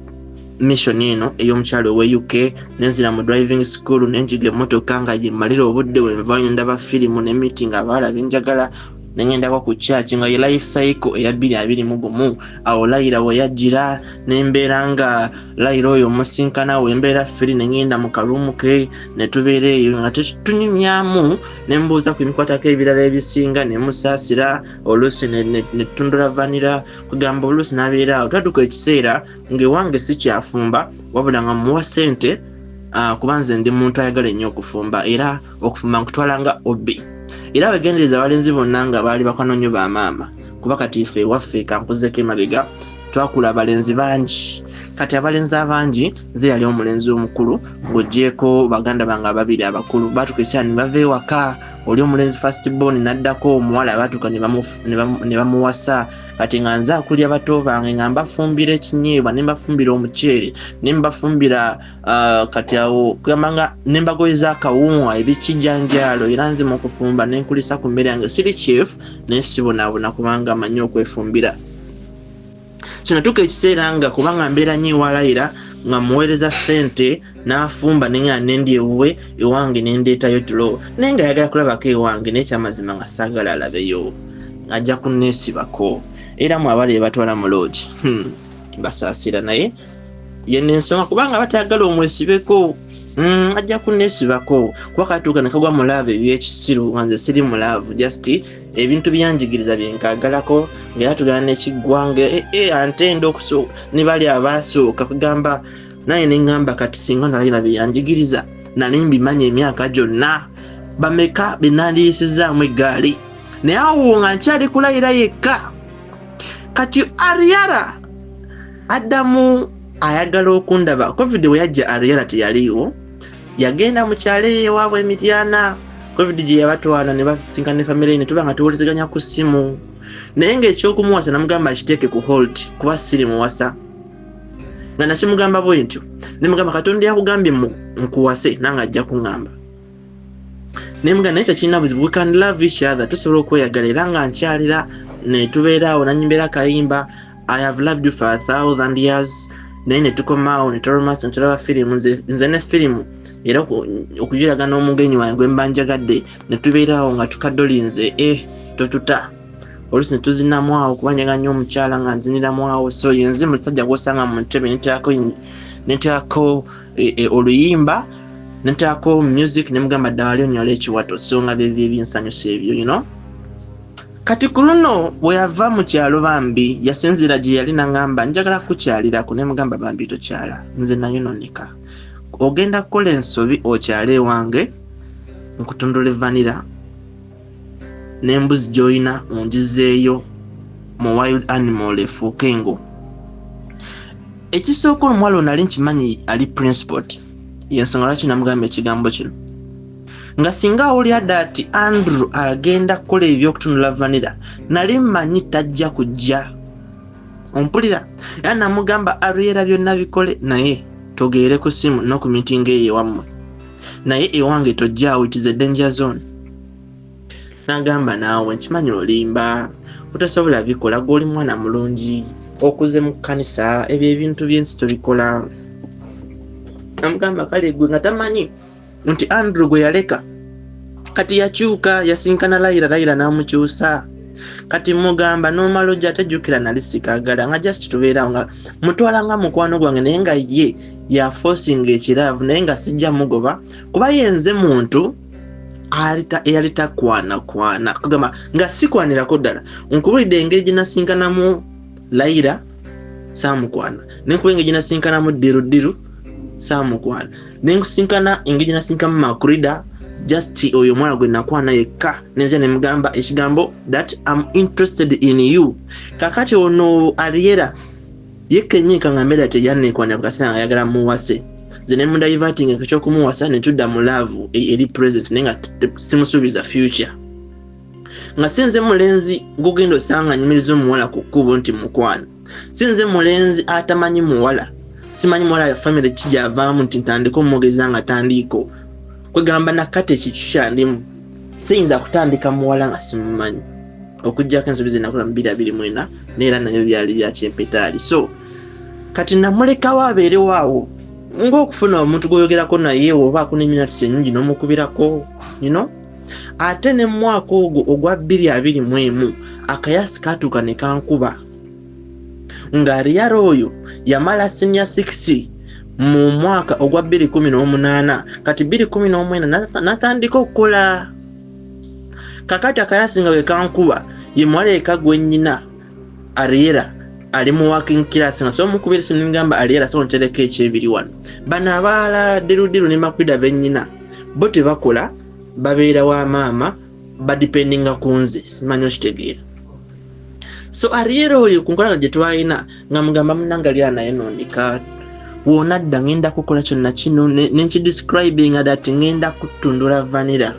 mission eno ey'omukyalo we UK nenzira mu driving school nenjiga emmotoka nga gimalira obudde wenvayo ndaba firimu ne meeting abaala benjagala nengendako ku church nga ye life cycle eya 2021 awo Laira we yajjira nembeera nga Laira oyo musinkana we mbeera firi nengenda mu kalumu ke netubeera eyo nga tunyumyamu nembuuza ku mikwatako ebirala ebisinga nemusaasira oluusi netundula vanira kugamba oluusi nabeera awo twatuka ekiseera ngaewange si kyafumba wabula nga muwa sente kubanze ndi muntu ayagala ennyo okufumba era okufumba nkutwalanga obi era abagendereza abalenzi bonna nga baali bakanonyo ba maama kuba kati ife ewaffe kankuzeko emabega twakula abalenzi bangi kati abalenzi abangi nze yali omulenzi omukulu ng'ogyeko baganda bange ababiri abakulu baatuka ekyani bava ewaka oli omulenzi first born naddako omuwala abaatuka ne bamuwasa kati nga nze akulya bato bange nga mbafumbira ekinyeebwa ne mbafumbira omuceere ne mbafumbira kati awo kugamba nga ne mbagoyeza akawunga ebikijjanjalo era nze mu kufumba ne nkulisa ku mmere yange siri chef naye sibonaabona kubanga amanyi okwefumbira so natuuka ekiseera nga kubanga mbeera nnyo ewa Laira nga muweereza ssente n'afumba nenga nendi ewuwe ewange nendeetayo tulo naye nga ayagala kulabako ewange n'ekyamazima nga saagala alabeyo ajja kunneesibako era mu abali ebatwala mu lodge basaasira naye yenna ensonga kubanga batayagala omwesibeko ajja kunneesibako kuba katuuka ne kagwa mu laavu ebyekisiru nga nze siri mu laavu just ebintu byanjigiriza byenkaagalako ng'era tugana n'ekiggwange antenda okusooka ne bali abaasooka kugamba naye ne ŋŋamba kati singa nalayina byeyanjigiriza nali mbimanya emyaka gyonna bameka be nandiyisizaamu eggaali naye awo nga nkyali kulayira yekka kati Ariara addamu ayagala okundaba covid we yajja Ariara teyaliiwo yagenda mu kyalo ewaabwe Emityana covid gye yabatwala ne basinkana ne famire ne tuba nga tuwuliziganya ku ssimu naye ng'ekyokumuwasa namugamba akiteeke ku hold kuba siri muwasa nga nakimugamba bwe ntyo ne mugamba Katonda yakugambye nkuwase nange ajja kuŋŋamba ne mugamba naye tekirina buzibu we can love each other tusobola okweyagala era nga nkyalira ne tubeeraawo nanyimbeera kayimba I have loved you for 1,000 years naye ne tukomaawo ne tulomasa ne tulaba firimu nze ne firimu era okujiragana omugenyi wange gwe mba njagadde ne tubeeraawo nga tukadolinze totuta oluusi ne tuzinamu awo kubanyaga nnyo omukyala nga nziniramu awo. So yenze musajja gw'osanga mu ntebe nteako oluyimba nteako music ne mugamba ddala ali onnyola ekiwato. So nga bye ebinsanyusa ebyo, you know. Kati ku luno bwe yava mu kyalo bambi yasinzira gye yali n'angamba njagala kukyalirako ne mugamba bambi tokyala nze nayonooneka. Ogenda kukola ensobi okyale ewange nkutundula vanilla n'embuzi gy'olina ongizeeyo mu wild animal efuuke engo. Ekisooka omuwala nali nkimanyi ali principal yensonga lwaki namugamba ekigambo kino nga singa awulira dati Andrew agenda kukola ebyokutundula vanilla nali mmanyi tajja kujja ompulira era namugamba Ariera byonna bikole naye togeere ku simu n'oku meeting eyo ewammwe naye ewange tojjaawo, it is a danger zone. Nagamba naawe nkimanyi olimba otasobola bikola gw'oli mwana mulungi okuze mu kkanisa ebyo ebintu byensi tobikola. Namugamba kale gwe nga tamanyi nti Andrew gwe yaleka kati yakyuka yasinkana Layira n'amukyusa. Kati mugamba n'omala ojja atajjukira nali sikaagala nga just tubeerawo nga mutwala nga mukwano gwange naye nga ye ya forcing ekiraavu naye nga sijja mugoba kuba yenze muntu eyali takwana kugamba nga sikwanirako ddala. Nkubulidde engeri gye nasinkanamu Layira saamukwana, nenkubulidde engeri gye nasinkanamu Dirudiru saamukwana, nenkusinkana engeri gye nasinkanamu Macreda just oyo mwana gwe nakwana yekka nenze ne mugamba ekigambo that I'm interested in you. Kakati ono Ariera yekenyika ngambera teyanekwana bukasana ayagala muwase zene munda diverting ekyokumwasa ne tudda mu love eri present nenga simusubiza future nga sinze mulenzi gugendo sanga nyimirizo omuwala ku kkubo nti mukwana sinze mulenzi atamanyi muwala simanyi muwala ya family kijavaamu nti ntandika omugeza nga tandiko kwegamba nakate kikishandimu siyinza kutandika muwala nga simumanyi okujjako ensobi nakola mu 2024 neera nayo byali bya kyempetaali. So kati namulekawo abeerewo awo ng'okufuna omuntu gwoyogerako naye obaako n'eminatisi ennyingi n'omukubirako, you know. Ate ne mu mwaka ogwo ogwa 2021 akayasi katuuka ne kankuba nga Ariera oyo yamala senior 6 mu mwaka ogwa 2018 kati 2019 natandika okukola. Kakati akayasi nga we kankuba ye mwaleka gwennyina Ariera ali mu working class nga so mukubira siningamba Ariera so ntereka ekyebiri wano bano abaala Dirudiru ne Macreda bennyina bo tebakola babeera wa maama badipendinga ku nze simanyi okitegeera. So Ariera oyo ku nkola gye twalina nga mugamba munangalira naye nondika wona dda ngenda kukola kyonna kino nenkidescribinga that ngenda kutundula vanilla.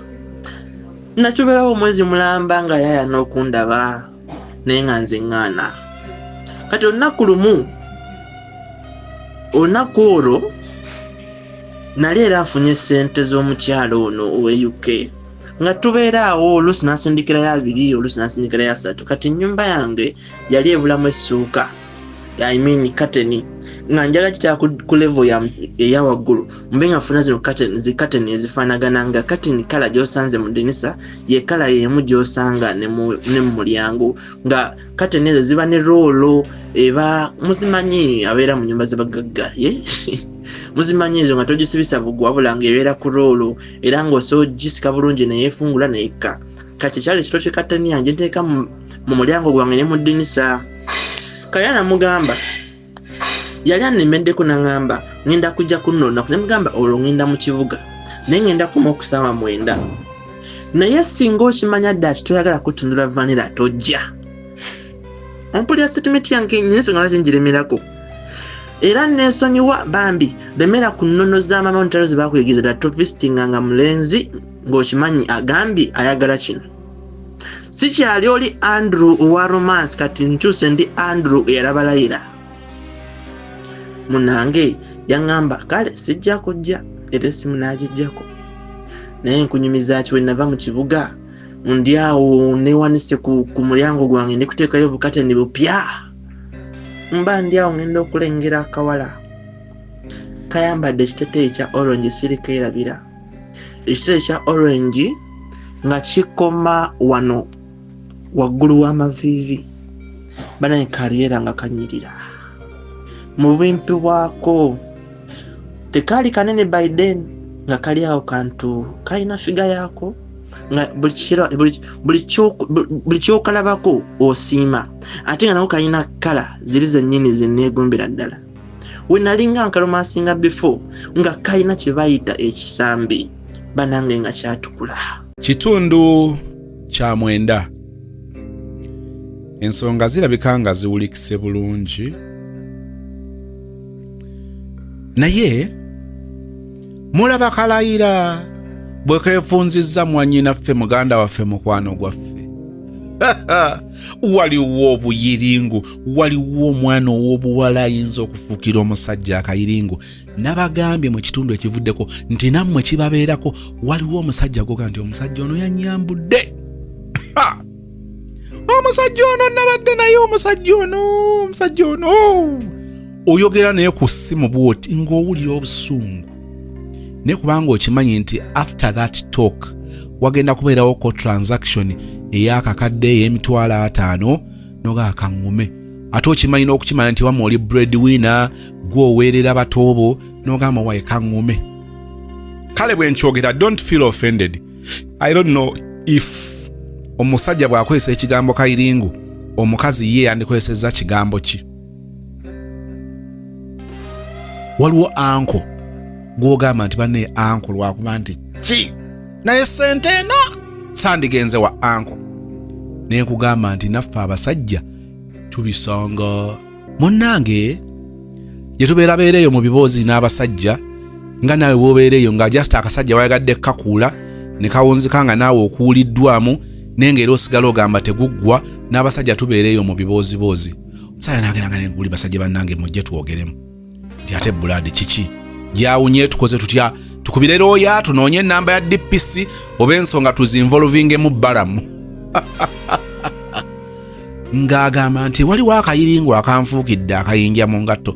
Nakyubeerawo omwezi mulamba nga yaya n'okundaba naye nga nze ŋŋaana. Kati olunaku lumu olunaku olwo nali era afunye ssente z'omukyalo ono owe UK nga tubeeraawo oluusi nasindikirayo 2 oluusi nasindikirayo 3. Kati ennyumba yange yali ebulamu essuuka I mean kateni nga njaga kitya ku level eya waggulu mbe nga funa zino kateni ezifaanagana nga kateni kala gy'osanze mu dinisa ye kala y'emu gy'osanga ne mu mulyango nga kateni ezo ziba ne roolo eba muzimanyi abeera mu nyumba z'abagagga muzimanyi ezo nga togisibisa bugwa wabula ng'ebeera ku roolo era ng'osoogisika bulungi neyeefungula neyekka. Kati kyali kito kye kateni yange nteeka mu mulyango gwange ne mu dinisa. Kaya namugamba yali anemeddeko n'angamba ngenda kujja kunona ne mugamba olwo ngenda mu kibuga naye ngenda kuma okusaawa 9 naye singa okimanya ddati toyagala kutundula vanilla tojja. Ompulira statement yange nyinso ngala kyenjiremerako era nensonyiwa bambi lemera ku nnono z'amama ntalo ze bakuyigiriza ddala tovisitinganga mulenzi ng'okimanyi agambye ayagala kino. Si kyali oli Andrew owa romance kati nkyuse ndi Andrew eyalaba Layira. Munange yaŋŋamba kale sijja kujja era essimu n'agijjako naye nkunyumiza ki we nava mu kibuga ndi awo newanise ku mulyango gwange ne kuteekayo obukateni bupya mba ndi awo ngenda okulengera akawala kayambadde ekiteteeyi kya orange sirikeerabira ekiteteeyi kya orange nga kikoma wano waggulu w'amaviivi banaye kariyera nga kanyirira mu bwimpi bwako tekaali kanene by then nga kali awo kantu kalina figa yako nga buli kyokalabako osiima ate nga nako kalina kala ziri zennyini zenneegombera ddala we nalinga nkalomasinga before nga kalina kye bayita ekisambi banange nga kyatukula. Kitundu kya 9 ensonga zirabika nga ziwulikise bulungi naye mulaba kalayira bwe keefunzizza mwannyinaffe muganda waffe mukwano gwaffe waliwo obuyiringu waliwo omwana ow'obuwala ayinza okufuukira omusajja akayiringu nabagambye mu kitundu ekivuddeko nti nammwe kibabeerako waliwo omusajja goga nti omusajja ono yannyambudde omusajja ono nabadde naye omusajja ono oyogera naye ku ssimu bwoti ng'owulira obusungu ne kubanga okimanyi nti after that talk wagenda kubeerawo ko transaction ey'akakadde ey'emitwalo 5 noga akaŋŋume ate okimanyi n'okukimanya nti wamwe oli breadwinner gw'oweerera batoobo n'ogamba waye kaŋŋume. Kale bwe nkyogera don't feel offended. I don't know if omusajja bw'akozesa ekigambo kayiringu omukazi ye yandikozesezza kigambo ki. Waliwo anko gw'ogamba nti banne anko lwakuba nti ki naye sente eno sandigenze wa anko naye nkugamba nti naffe abasajja tubisanga munnange gye tubeerabeereeyo mu biboozi n'abasajja nga naawe w'obeereeyo nga just akasajja wayagadde kakuula ne kawunzika nga naawe okuwuliddwamu naye ng'era osigala ogamba teguggwa n'abasajja tubeereeyo mu biboozi omusajja n'agenda nga nguli basajja bannange mujje twogeremu nti ate buladi kiki gyawunye tukoze tutya tukubire looya tunoonye ennamba ya DPC oba ensonga tuzinvolvingemu bbalamu ng'agamba nti waliwo akayiringu akanfuukidde akayinja mu ngatto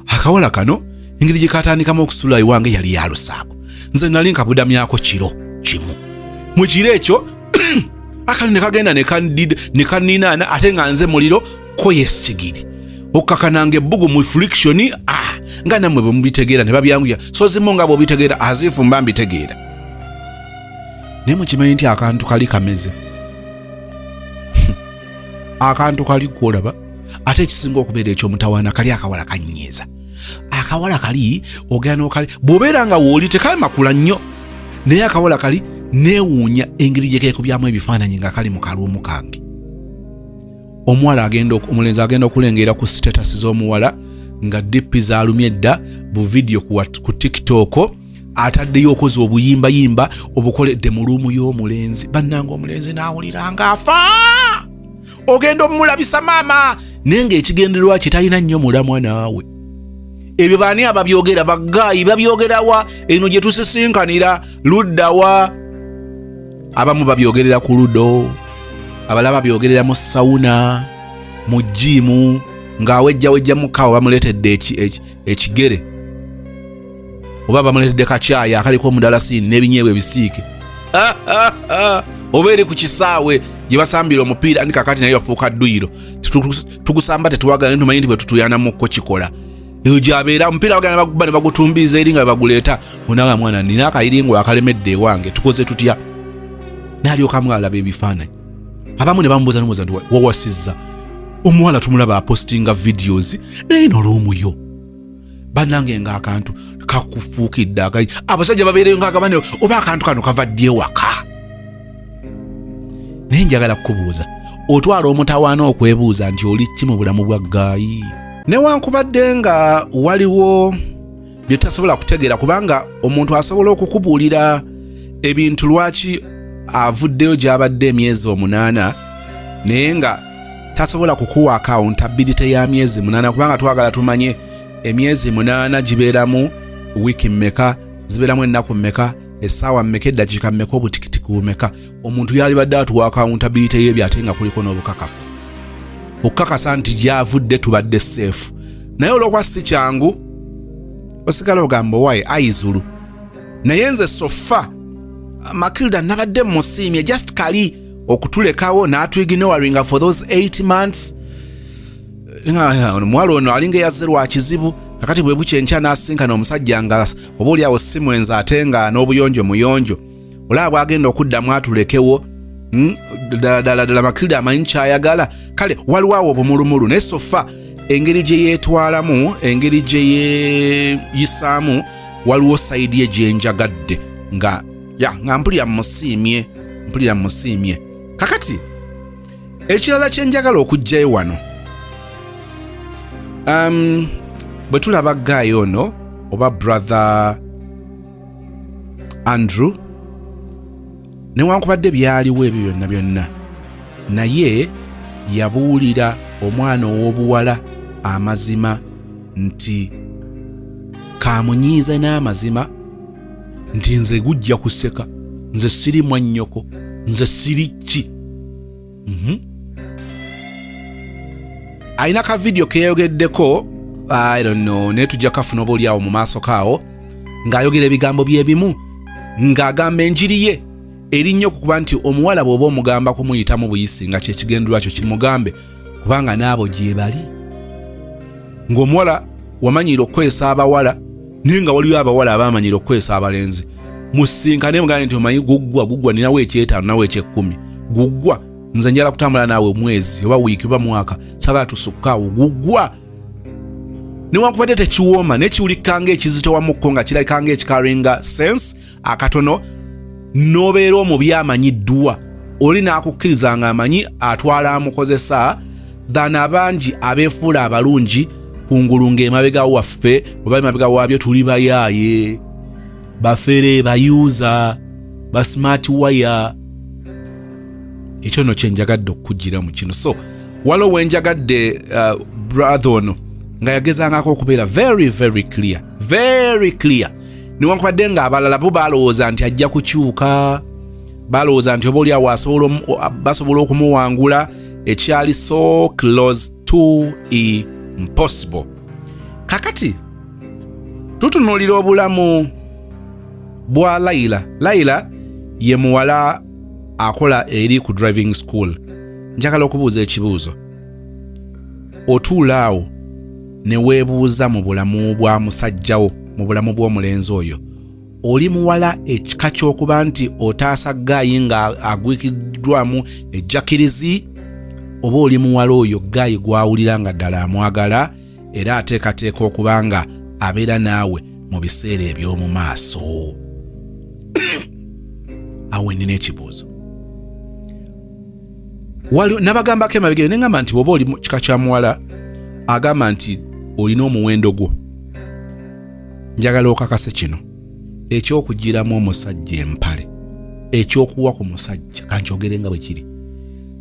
akawala kano engeri gye katandikamu okusula iwange yali yalusaako nze nali nkabudamyako kiro kimu mu kiro ekyo akano ne kagenda ne kaninaana ate nga nze muliro ko yesigiri okkakananga ebbugu mu friction nga nammwe bwe mubitegeera ne babyanguya so zimu nga bw'obitegeera aziifu mba mbitegeera naye mukimanyi nti akantu kali kameze akantu kali kwolaba ate ekisinga okubeera ekyomutawaana kali akawala kanyeeza akawala kali ogenda n'okali bw'obeera nga wooli tekali makula nnyo naye akawala kali neewuunya engeri gye keekubyamu ebifaananyi nga kali mu kaluumu kange. Omulenzi agenda okulengera ku status z'omuwala nga dipi zaalumye dda bu video ku TikTok ataddeyo okoze obuyimbayimba obukoledde mu luumu y'omulenzi bannanga omulenzi n'awulira ng'afa ogenda omulabisa maama naye ng'ekigendererwa kye talina nnyo mulamwa naawe ebyo baani ababyogera baggaayi babyogerawa eno gye tusisinkanira luddawa abamu babyogerera ku ludo abalaba byogerera mu sauna mu jimu ng'awejjawejja mukawo bamuleetedde ekigere oba bamuleetedde kakyaya akaliko omudalasini n'ebinyeebwa ebisiike oba eri ku kisaawe gye basambira omupiira ndi kakati naye bafuuka dduyiro tugusamba tetuwagala ne tumanyi nti bwe tutuyanamuko kikola eyo gy'abeera omupiira bagenda baguba ne bagutumbiza eri nga bwe baguleeta onaga mwana nina akayiringo akalemedde ewange tukoze tutya n'alyoka mwalaba ebifaananyi abamu ne bamubuuza n'omubuuza nti wawasizza omuwala tumulaba apostinga videos naye n'olw'omuyo bannange ng'akantu kakufuukidde akayi abasajja babeereyo ng'agamba oba akantu kano kava ddi ewaka naye njagala kukubuuza otwala omutawaana okwebuuza nti oli ki mu bulamu bwa gaayi newankubadde nga waliwo bye tasobola kutegeera kubanga omuntu asobola okukubuulira ebintu lwaki avuddeyo gy'abadde emyezi 8 naye nga tasobola kukuwa accountability ya myezi 8 kubanga twagala tumanye emyezi 8 gibeeramu wiiki mmeka zibeeramu ennaku mmeka essaawa mmeka eddakiika mmeka obutikitiki bumeka omuntu yalibadde atuwa accountability y'ebyo ate nga kuliko n'obukakafu okukakasa nti gy'avudde tubadde safe naye olw'okuba si kyangu osigala ogamba waye ayizulu naye nze sofa Macreda nabadde musiimye just kali okutulekawo n'atuignoringa for those 8 months. Omuwala ono alinga yazze lwa kizibu kakati bwe bukyenkya n'asinkana omusajja nga oba oliawo simwenza ate nga n'obuyonjo muyonjo olaba bwagenda okuddamu atulekewo ddala Macreda amanyi kyayagala kale waliwo awo obumulumulu naye sofa engeri gye yeetwalamu engeri gye yeeyisaamu waliwo sayidi ye gyenjagadde nga mpulira musiimye kakati ekirala kyenjagala okugjayo wano bwe tulaba guy ono oba brother Andrew newankubadde byaliwo ebyo byonna naye yabuulira omwana ow'obuwala amazima nti kamunyiize n'amazima nti nze gujja kuseka nze siri mwannyoko nze siri ki alina ka video keyayogeddeko I don't know naye tujja kafuna oba oliawo mu maaso kaawo ng'ayogera ebigambo byebimu ng'agamba enjiri ye erinnya okukuba nti omuwala bw'oba omugamba kumuyitamu buyisi nga kyekigendulwa kyo kimugambe kubanga n'abo gye bali ng'omuwala wamanyira okukwesa abawala naye nga waliwo abawala abamanyira okukwesa abalenzi musinkane mugambe nti omanyi guggwa ninawo ekyetaano nawo eky'ekkumi guggwa nze njala kutambula naawe omwezi oba wiiki oba mwaka sagala tusukkaawo guggwa newankubadde tekiwooma naye kiwulikanga ekizito wamukko nga kirabikanga ekikaringa sense akatono n'obeera omubi amanyiddwa oli n'akukkiriza nga amanyi atwala amukozesa dhana abangi abeefuula abalungi kungulu ng'emabega waffe oba emabega waabyo tuli bayaaye bafere bayuuza ba smart wire ekyo nno kyenjagadde okukugira mu kino so waliwo wenjagadde brother ono nga yagezangako okubeera very clear newankubadde nga abalala bo balowooza nti ajja kukyuka balowooza nti oba oliawo basobola okumuwangula ekyali so close to impossible kakati tutunuulira obulamu bwa Layla ye muwala akola eri ku driving school njagala okubuuza ekibuuzo otuulaawo ne weebuuza mu bulamu bwa musajjawo mu bulamu bw'omulenzi oyo oli muwala ekika ky'okuba nti otaasa gaayi nga agwikiddwamu ejjakirizi oba oli muwala oyo gaayi gwawulira nga ddala amwagala era ateekateeka okuba nga abeera naawe mu biseera eby'omu maaso awo nina ekibuuzo nabagambako emabega ne ngamba nti bw'oba oli kika kya muwala agamba nti olina omuwendo gwo njagala okakase kino ekyokugiramu omusajja empale ekyokuwa ku musajja kankyogere nga bwe kiri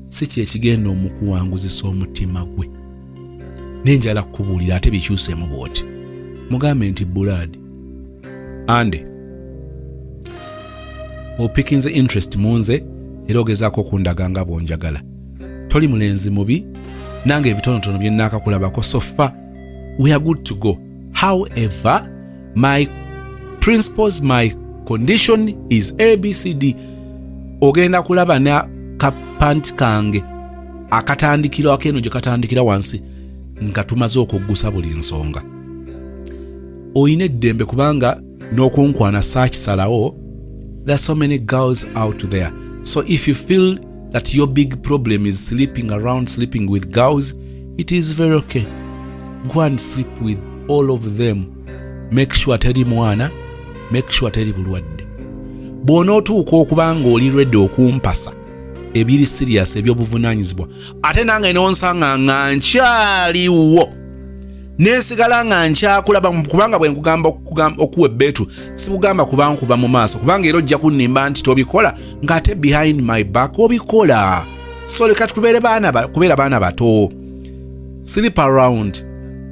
si kyekigenda omukuwanguzisa omutima gwe nenjala kukubuulira ate bikyuseemu bwoti mugambe nti buladi ande opikinze interest munze era ogezaako okundaga nga bwonjagala toli mulenzi mubi nange ebitonotono bye nnaakakulabako so far we are good to go however my principles my condition is ABCD ogenda kulaba na kapanti kange akatandikira akeno gye katandikira wansi nga tumaze okuggusa buli nsonga oyine eddembe kubanga n'okunkwana saakisalawo there are so many girls out there so if you feel that your big problem is sleeping with girls it is very okay go and sleep with all of them make sure teri mwana make sure teri bulwadde bw'onootuuka okuba nga oli redde okumpasa ebiri serious eby'obuvunaanyizibwa ate nange nonsanga nga nkyaliwo neesigala nga nkyakulaba kubanga bwe nkugamba okuwa ebbeetu sikugamba kuba nkuba mu maaso kubanga era ojja kunnimba nti tobikola ng'ate behind my back obikola so leka kubeera baana bato sleep around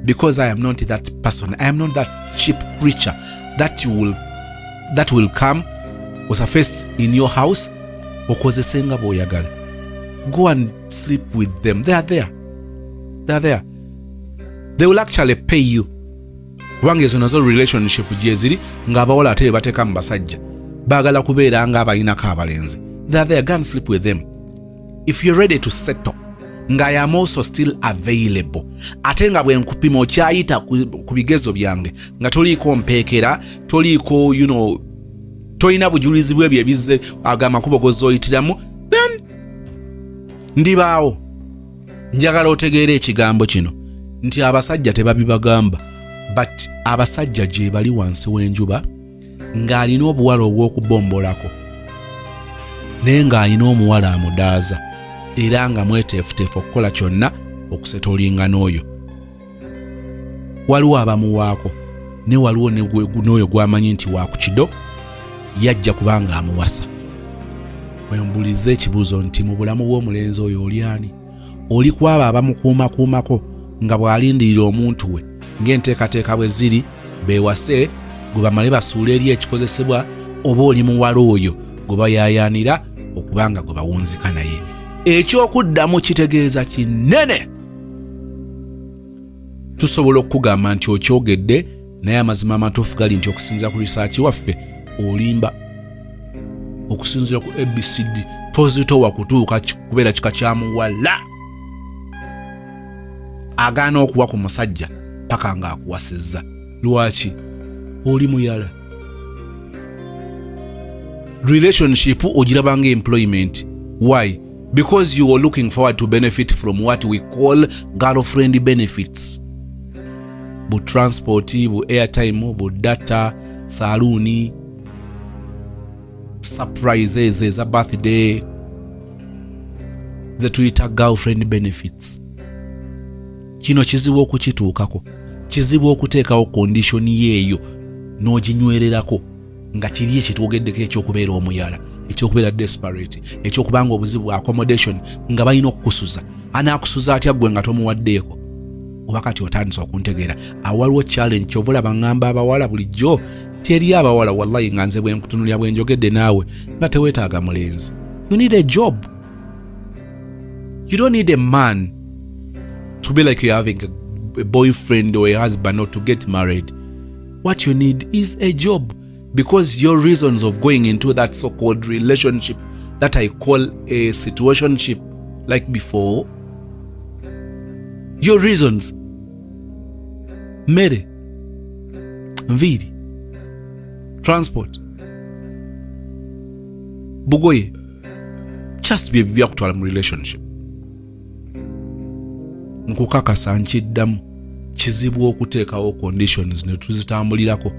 because I am not that person. I am not that cheap creature that will come surface in your house okozese nga bw'oyagala. Go and sleep with them. They are there. They will actually pay you. Kubanga ezo nazo relationship gye ziri ng'abawala ate bateeka mu basajja baagala kubeera nga abalinako abalenzi. They are there. Go and sleep with them. if you're ready to settle, nga I am also still available. Ate nga bwe nkupima okyayita ku bigezo byange nga toliiko mpeekera, toliiko tolina bujulizi bwe byebize agamakubo gozoyitiramu, then ndibaawo. Njagala otegeere ekigambo kino nti abasajja tebabibagamba, but abasajja gye bali wansi w'enjuba ng'alina obuwala obw'okubombolako naye ng'alina omuwala amudaaza era nga mweteefuteefu okukola kyonna okusetoolinga n'oyo. Waliwo abamuwaako ne waliwo n'oyo gw'amanyi nti waakukido yajja kubanga amuwasa. Wembulize ekibuuzo nti mu bulamu bw'omulenzi oyo oli ani? Oli kwaba abamukuumakuumako nga bw'alindirira omuntu we ng'enteekateeka bwe ziri beewase gwe bamale basuula eri ekikozesebwa, oba oli muwala oyo gwe bayaayaanira okubanga gwe bawunzika naye. Ekyokuddamu kitegeeza kinene. Tusobola okugamba nti okyogedde naye amazima amatuufu gali nti okusinziira ku risaaki waffe olimba. Okusinziira ku ABCD tozitowa kutuuka kubeera kika kya muwala. Agaana okuwa ku musajja paka ng'akuwasizza. Lwaki? Oli muyala. Relationship ogirabanga employment. Why? Because you are looking forward to benefit from what we call girlfriend benefits. Bu transport, bu airtime, bu data, saluni, surprises eza birthday, ze tuyita girlfriend benefits. Kino kizibu okukituukako, kizibu okuteekawo condition yeeyo n'oginywererako nga kiri ekitwogeddeko ekyokubeera omuyala, ekyokubeera desperate, ekyokubanga obuzibu bwa accommodation nga balina okukusuza. Anaakusuza atya ggwe nga tomuwaddeeko? Oba kati otandise okuntegeera awaliwo challenge kyovula bangamba abawala bulijjo teri abawala wallahi nga nze bwe nkutunulya bwe njogedde naawe nga teweetaaga mulenzi. You need a job. You don't need a man to be like you're having a boyfriend or a husband or to get married. What you need is a job, because your reasons of going into that so-called relationship that I call a situationship like before, your reasons, mere, nviri, transport, bugoye, just be byakutwala mu relationship. Nkukakasa nkiddamu kizibu okuteekawo conditions ne tuzitambulirako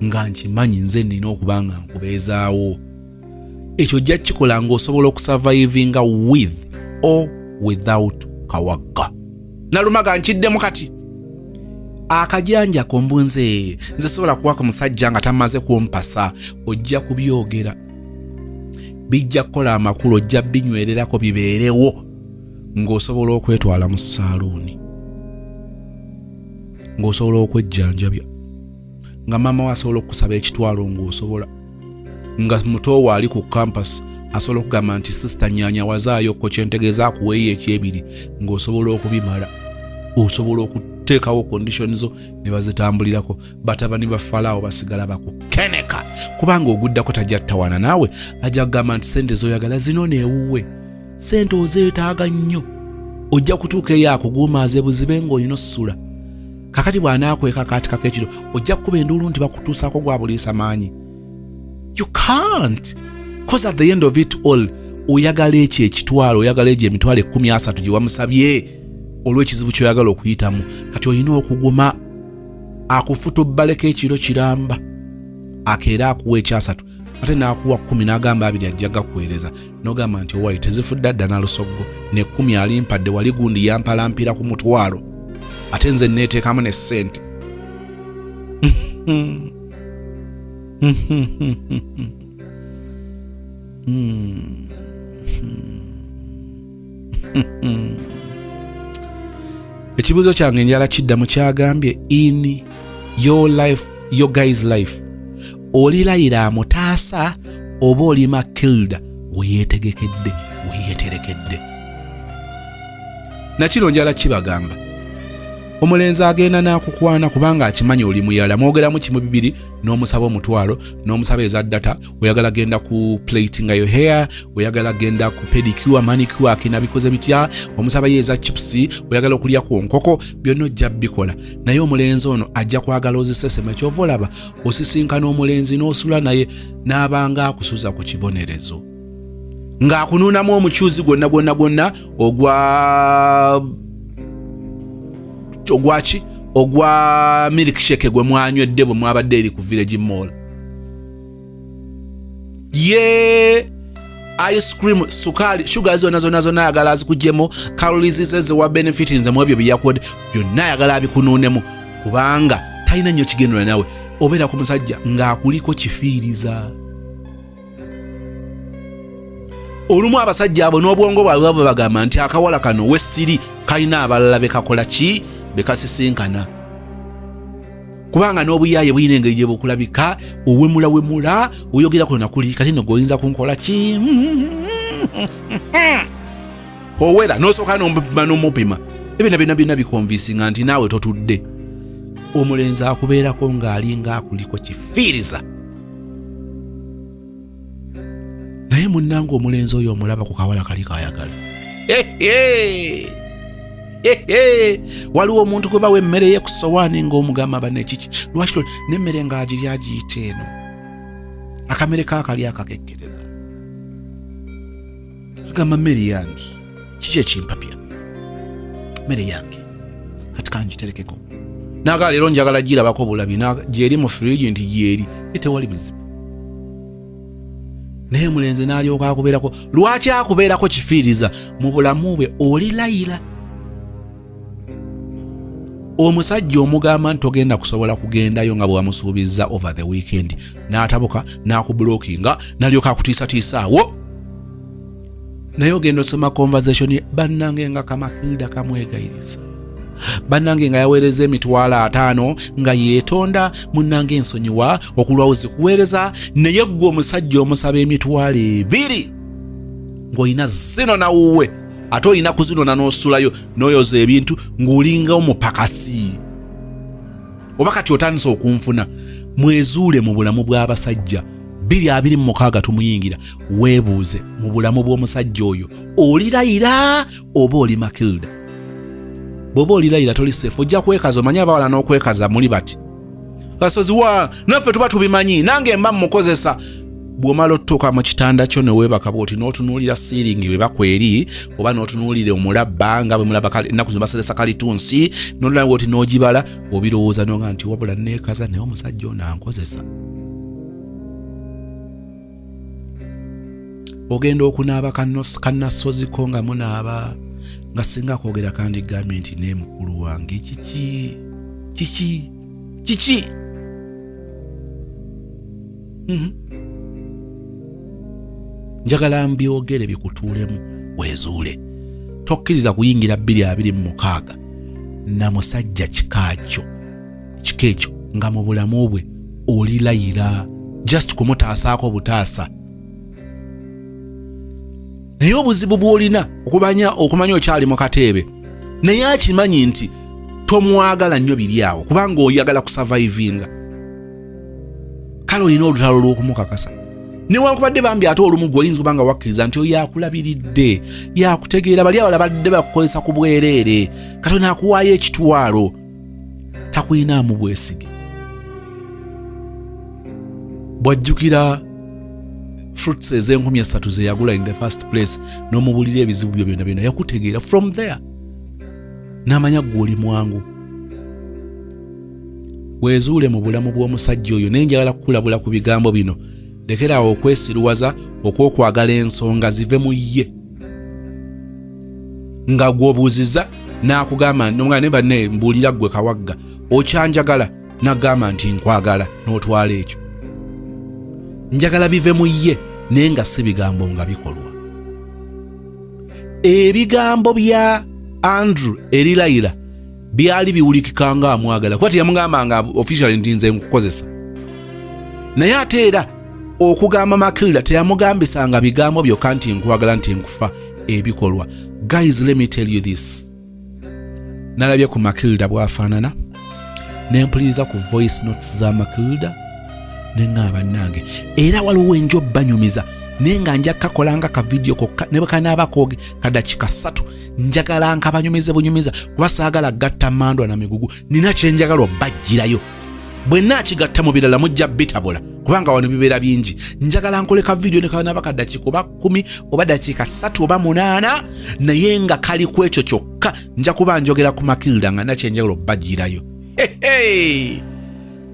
nga nkimanyi nze nina okubanga nkubeezaawo. Ekyo jja kikola ng'osobola okusurvivinga with or without kawagga. Nalumaga nkiddemu kati. Akajanja kombunze nze sobola kuwa ku musajja nga tamaze kumpasa, ojja kubyogera. Bijja kukola amakulu, ojja binywererako bibeerewo ng'osobola okwetwala mu saaluuni, ng'osobola okwejjanjabya, nga maama we asobola okusaba ekitwalo ng'osobola, nga muto we ali ku campus asobola okugamba nti sisita nnyanya wazaayo ko kyentegeeza akuweeyo ekyebiri ng'osobola okubimala. Osobola okuteekawo conditions zo ne bazitambulirako. Batabani ba Falaawo basigala bakukeneka kubanga oguddako tajja ttawana naawe, ajja kugamba nti sente z'oyagala zino neewuwe, sente ozeetaaga nnyo, ojja kutuuka eyo akugumaaze buzibe ng'olina ossula. Kakati bw'anaakweka kaatika k'ekiro ojja kukuba enduulu nti bakutuusaako gwa buliisa maanyi. You can't, because at the end of it all oyagala ekyo ekitwalo, oyagala egyo emitwalo 13 gye wamusabye olw'ekizibu ky'oyagala okuyitamu. Kati olina okuguma akufutubaleko ekiro kiramba akeera akuwa ekyasatu ate n'akuwa 10 n'agamba 2 ajja gakuweereza n'ogamba nti owaayi tezifudde adda nalusoggo ne 10 alimpadde wali gundi yampalampira ku mutwalo ate nze neeteekamu ne ssente. Ekibuuzo kyange njala kiddamu kyagambye, in your life, your guy's life, oli Layira amutaasa oba oli Macreda weyeetegekedde, weyeeterekedde? Nakino njala kibagamba omulenzi agenda n'akukwana kubanga akimanyi oli muyala mwogeramu kimu bibiri n'omusaba omutwalo n'omusaba eza data oyagala genda ku plating your hair oyagala genda ku pedicure manicure akina bikoze bitya omusaba yeza chips oyagala okulya ku nkoko byonna ojja bikola naye omulenzi ono ajja kwagala ozisesema kyova olaba osisinkana omulenzi n'osula naye n'abanga akusuza ku kibonerezo ng'akunuunamu omukyuzi gwonna ogwa milkshake gwe mwanywedde bwe mwabadde eri ku Village Mall ice cream sukali sugar zonna ayagala azikugyemu calories ze wa benefit nze mu ebyo byakodde byonna ayagala abikunuunemu kubanga talina nnyo kigendera nawe obeera ku musajja ng'akuliko kifiiriza olumu abasajja abo n'obwongo bwabwe bagamba nti akawala kano wessiri kalina abalala bekakola ki bekasisinkana kubanga n'obuyaaye buyina engeri gye bukulabika owemula oyogera kuno nakuli kati no goyinza kunkola ki owera n'osooka n'omupima ebyo byonna bikonvinsinga nti naawe totudde omulenzi akubeerako ng'alinga akuliko kifiiriza naye munnanga omulenzi oyo omulaba ku kawala kali kayagala waliwo omuntu gwe bawa emmere ye ku sowaani ng'omugamba banekiki lwaki n'emmere ng'agiri agiyita eno akamere kaakali akakekkereza agamba mmere yange kiki ekimpapya mmere yange kati kangiterekeko naagala leero njagala girabako bulabi gyeri mu firiji nti gyeri tewali bizibu naye mulenzi n'alyoka akubeerako lwaki akubeerako kifiiriza mu bulamu bwe oli layira omusajja omugamba nti togenda kusobola kugendayo nga bwewamusuubizza over the weekend n'atabuka n'akubulookinga n'alyoka akutiisatiisaawo naye ogenda osoma conversation bannange nga kamakirida kamwegayiriza bannange nga yaweereza emitwalo 5 nga yeetonda munnange ensonyiwa okulwawo zikuweereza naye ggwe omusajja omusaba emitwalo 2 ng'olina zino nawuwe ate olina kuzinona n'osulayo n'oyoza ebintu ng'olinga omupakasi oba kati otandisa okunfuna mwezuule mu bulamu bw'abasajja 226 tumuyingira weebuuze mu bulamu bw'omusajja oyo oli layira oba oli makilda bw'oba oli layira toli seefu ojja kwekaza omanyi abawala n'okwekaza muli bati kasozi wa naffe tuba tubimanyi nange mba mukozesa bw'omala otutuuka mu kitanda kyo ne weebaka bw'oti n'otunuulira siiringi bwe bakweri oba n'otunuulira omulabba nga bwe mulaba ennaku zino baseresa kalitunsi n'olaba bw'oti n'ogibala obirowooza nonga nti wabula neekaza naye omusajja ono ankozesa ogenda okunaaba kannasoziko nga munaaba nga singa kwogera kandi gavumenti ne mukulu wange kiki njagala mbyogere bikutuulemu weezuule tokkiriza kuyingira 226 na musajja kikaekyo nga mu bulamu bwe oli layira just kumutaasaako butaasa naye obuzibu bw'olina okumanya okyali mu kateebe naye akimanyi nti tomwagala nnyo biri awo kubanga oyagala kusurvivinga kale olina olutalo lw'okumukakasa newankubadde bambi ate olumu gw'oyinza kubanga wakkiriza nti oyo yakulabiridde yakutegeera bali abala badde bakukozesa ku bwereere Katonda akuwaayo ekitwalo takulinaamu bwesige bwajjukira fruits eze3,000 ze yagula in the first place n'omubulira ebizibu byo byonna yakutegeera from there n'amanya gw'oli mwangu weezuule mu bulamu bw'omusajja oyo naye njagala kukulabula ku bigambo bino lekerawo okwesiruwaza okwokwagala ensonga zive mu ye nga gw'obuuziza n'akugamba ne banne mbuulira ggwe kawagga okyanjagala n'agamba nti nkwagala n'otwala ekyo njagala bive mu ye naye nga si bigambo nga bikolwa ebigambo bya Andrew eri Layira byali biwulikika nga amwagala kuba teyamugamba nga officially nti nze nkukozesa naye ate era okugamba Macreda teyamugambisanga bigambo byokka nti nkwagala nti nkufa ebikolwa. Guys, let me tell you this, nalabye ku Macreda bwafaanana nempuliriza ku voice notes za Macreda neŋŋamba nange era waliwo enjo banyumiza naye nga nja kakolanga ka video kokka ne bwekanaaba kooge kadakika 3 njagala nkabanyumize bunyumiza kuba saagala gatta mandwa na migugu nina kyenjagala obbajjirayo bwe naakigatta mu birala mujja bitabula kubanga wano bibeera bingi njagala nkole ka video ne kanaaba kadakika oba 10 oba dakiika 3 oba 8 naye nga kali ku ekyo kyokka nja kuba njogera ku Macreda nga nakyenjagala obbajjirayo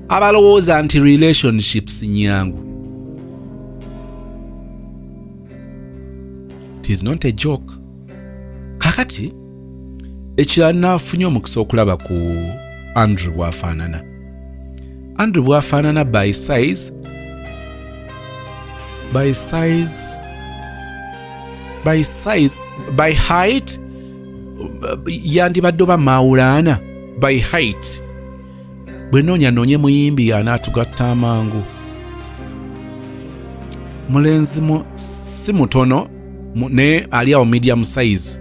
abalowooza nti relationships nyangu. It is not a joke. Kakati ekirala nafunye omukisa okulaba ku Andrew bwafaanana. Andrew bwafaanana by height yandibadde oba mawulaana by height bwe noonye muyimbi anaatugatta amangu mulenzi si mutono ne ali awo medium size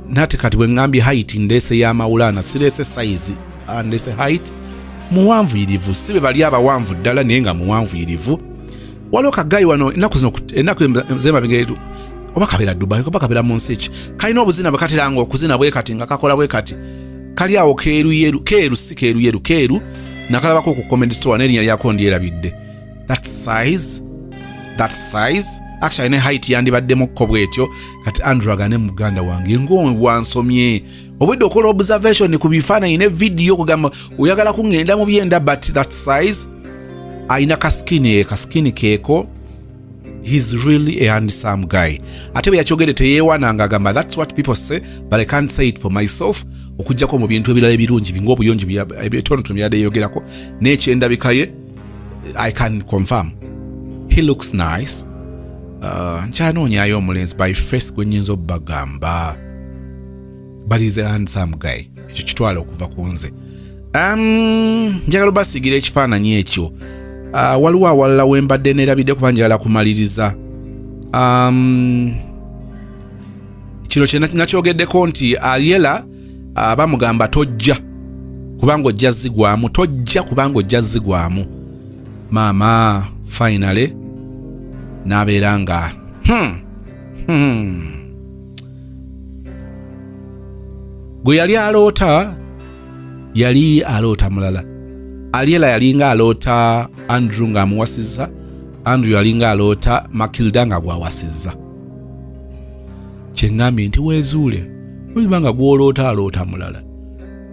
nate kati bwe ngambye height ndeese y'amawulaana sireese size ndeese height muwanvuyirivu sibe bali abawanvu ddala naye nga muwanvuyirivu waliwo kagayi wano ennaku zembabingeetu oba kabeera Dubai oba kabeera mu nsi ki kalina obuzina bwe kateranga okuzina bwe kati nga kakola bwe kati kali awo keeru nakalabako ku comedy store n'erinnya lyako ndyerabidde that size actually ne height yandibaddemukko bwetyo kati Andrew agane muganda wange ng'obwansomye obwedde okola observation ku bifaananyi ne video kugamba oyagala kuŋŋenda mu byenda but that size ayina kaskini keeko. He's really a handsome guy. Ate bwe yakyogedde teyeewananga agamba that's what people say but I can't say it for myself okujjako mu bintu ebirala ebirungi binga obuyonjo ebitonotono byadde yeyogerako n'ekyendabika ye I can confirm he looks nice. Nkyanoonyayo omulenzi by face gwe nnyinza obbagamba but he's a handsome guy. Ekyo kitwala okuva ku nze. Njagala obasigira ekifaananyi ekyo. Waliwo awalala wembadde neerabidde kuba njagala kumaliriza. Kino kye nakyogeddeko nti Ariela bamugamba tojja kubanga ojja zigwamu. Maama finally n'abeera nga gwe yali aloota mulala. Ariela yalinga aloota Andrew nga amuwasizza, Andrew yalinga aloota Macreda nga gwawasizza. Kyengambye nti weezuule olibanga gw'oloota mulala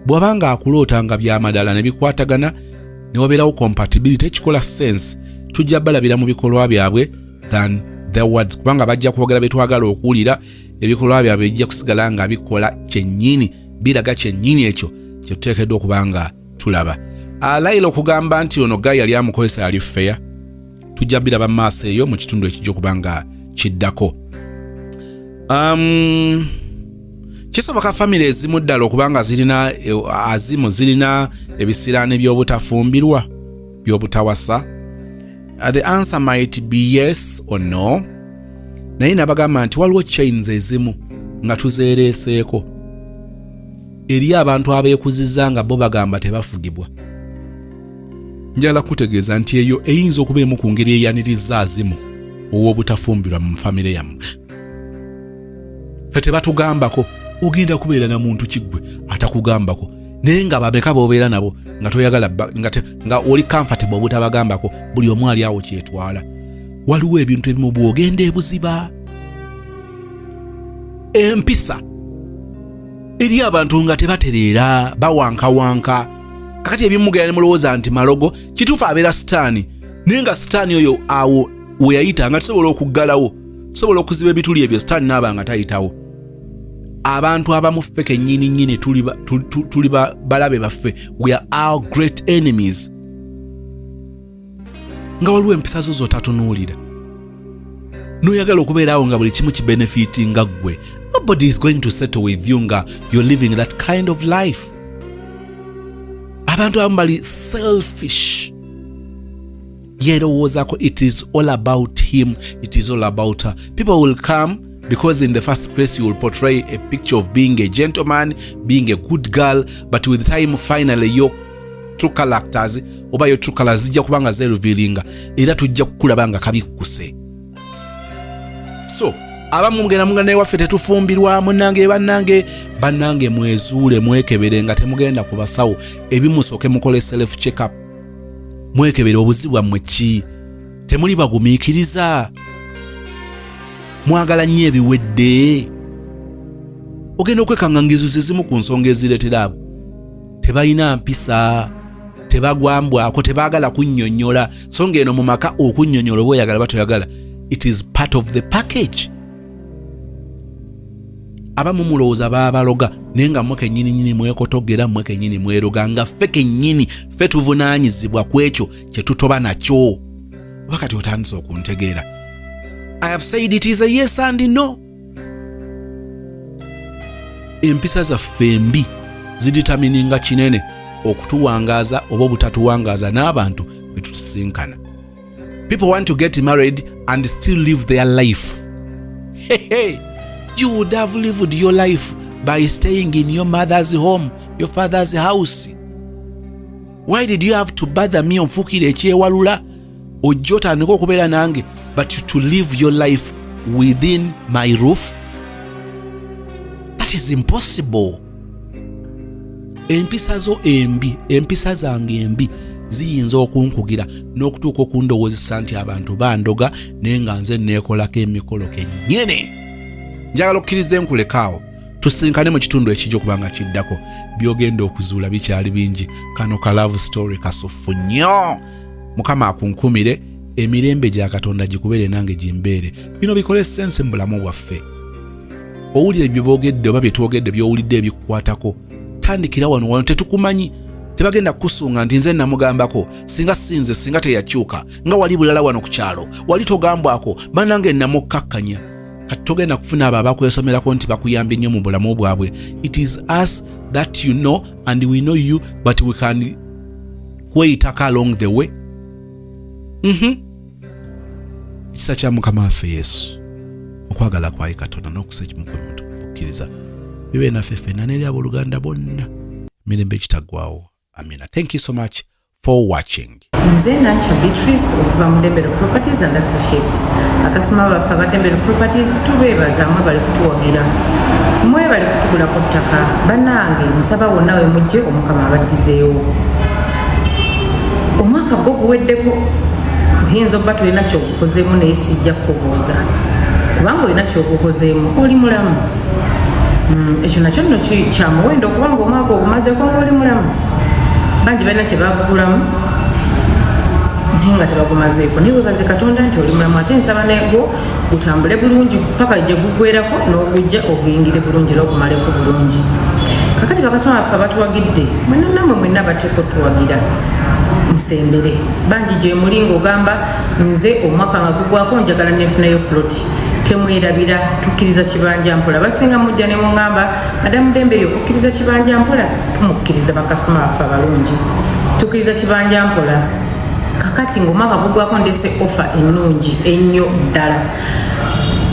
bw'abanga akuloota nga byamadala ne bikwatagana ne wabeerawo compatibility ekikola sense tujja balabira mu bikolwa byabwe than the words kubanga bajja kwogera betwagala okuwulira ebikolwa byabwe bijja kusigala nga bikola kyennyini biraga kyennyini ekyo kye tuteekeddwa okubanga tulaba. Laila okugamba nti ono gayi yali amukozesa yali fair tujja biraba maaso eyo mu kitundu ekijja okubanga kiddako. Kisoboka family ezimu ddala okubanga zirina ebisiraani by'obutafumbirwa by'obutawasa. The answer might be yes or no. Naye nabagamba nti waliwo chains ezimu nga tuzeereeseeko eri abantu abeekuzizza nga bo bagamba tebafugibwa. Njala kutegeeza nti eyo eyinza okuba emu ku ngeri eyaniriza azimu ow'obutafumbirwa mu famire yammwe. Fe tebatugambako ogenda kubeera na muntu kiggwe atakugambako naye nga bameka b'obeera nabo nga toyagala nga oli comfortable obutabagambako buli omu ali awo kyetwala. Waliwo ebintu ebimu bw'ogenda ebuziba. Empisa eri abantu nga tebatereera bawankawanka. Kakati ebimugera ne mulowooza nti malogo kituufu abeera sitaani naye nga sitaani oyo awo we yayita nga tusobola okuggalawo tusobola okuziba ebituli ebyo sitaani n'aba nga tayitawo. Abantu abamu ffe kennyini tuli balabe baffe we are our great enemies. Nga waliwo empisa zo z'otatunuulira n'oyagala okubeeraawo nga buli kimu kibenefiti nga ggwe. Nobody is going to settle with you nga you're living that kind of life. Abantu abamu bali selfish. Yerowoozako it is all about him, it is all about her. People will come because in the first place you will portray a picture of being a gentleman, being a good girl, but with time finally your true characters oba your true colors zijja kubanga zerevealinga era tujja kukulabanga kabi kukuse. So abamu mugenda naye waffe tetufumbirwa munange bannange mwezuule mwekebere nga temugenda ku basawo ebimusooke mukole self check up mwekebere obuzibu bwammwe ki temuli bagumiikiriza mwagala nnyo ebiwedde ogenda okwekangangizo zimu ku nsonga ezireetera abo tebalina mpisa tebagwambwako tebaagala kunnyonnyola so ng'eno mu maka okunnyonnyola oba oyagala batoyagala it is part of the package. Abamu mulowooza baabaloga naye nga mmwe kennyini mwekotogera mmwe kennyini mweroga nga ffe kennyini ffe tuvunaanyizibwa ku ekyo kye tutoba nakyo oba kati otandise okuntegeera. I have said it is a yes and no. Empisa zaffe embi ziditamininga kinene okutuwangaaza oba obutatuwangaaza n'abantu be tutusinkana. People want to get married and still live their life. Hey. You would have lived your life by staying in your mother's home, your father's house. Why did you have to bother me onfukire ekyewalula ojjota niko okubeera nange but to live your life within my roof? That is impossible. Empisa zange embi ziyinza okunkugira n'okutuuka okundowoozesa nti abantu bandoga naye nga nze neekolako emikolo kennyini. Njagala okkiriza enkulekaawo tusinkane mu kitundu ekijja okubanga kiddako byogenda okuzuula bikyali bingi kano ka love story kasufu nnyo mukama akunkumire emirembe gya Katonda gikubeere nange gimbeere bino bikole sense mu bulamu bwaffe. Owulira bye boogedde oba bye twogedde by'owulidde ebikukwatako tandikira wano tetukumanyi tebagenda kukusunga nti nze namugambako singa teyakyuka nga wali bulala wano ku kyalo wali togambwako bannange namukkakkanya kati togenda kufuna abo abakwesomerako nti bakuyambye nnyo mu bulamu bwabwe. It is us that you know and we know you but we can kweyitaka along the way. Ekisa kya Mukama waffe Yesu okwagala kwayi Katonda n'okusa ekimukono tukufukkiriza bibe naffe ffenna n'eri abooluganda bonna mirembe ekitaggwaawo. Amina. Thank you so much for watching. Nze Nancha Beatrice okuva mu Dembero Properties and Associates. Akasoma baffe aba Dembero Properties tubeebaza mwe bali kutuwagira. Mwe bali kutugulako ttaka. Bannange nsaba wonna we mujje Omukama abaddizeewo. Omwaka gwo guweddeko oyinza obba tolina kyogukozeemu naye sijja kukubuuza. Kubanga olina kyogukozeemu oli mulamu. Ekyo nakyo nno kya muwendo kubanga omwaka ogumazeeko ng'oli mulamu. Bangi balina kye bagugulamu naye nga tebagumazeeko naye weebaze Katonda nti oli mulamu ate nsaba negwo gutambule bulungi paka gye gugwerako n'ogujja oguyingire bulungi era ogumaleko bulungi. Kakati bakasoma baffe abatuwagidde mwena nammwe mwenna bateeko tuwagira musembere bangi gye muli ng'ogamba nze omwaka nga gugwako njagala neefunayo puloti temwerabira tukkiriza kibanja mpola basinga mujja ne mungamba Madamu Dembere okukkiriza kibanja mpola tumukkiriza bakasoma baffe abalungi tukkiriza kibanja mpola. Kakati ng'omwaka gugwako ndese ofa ennungi ennyo ddala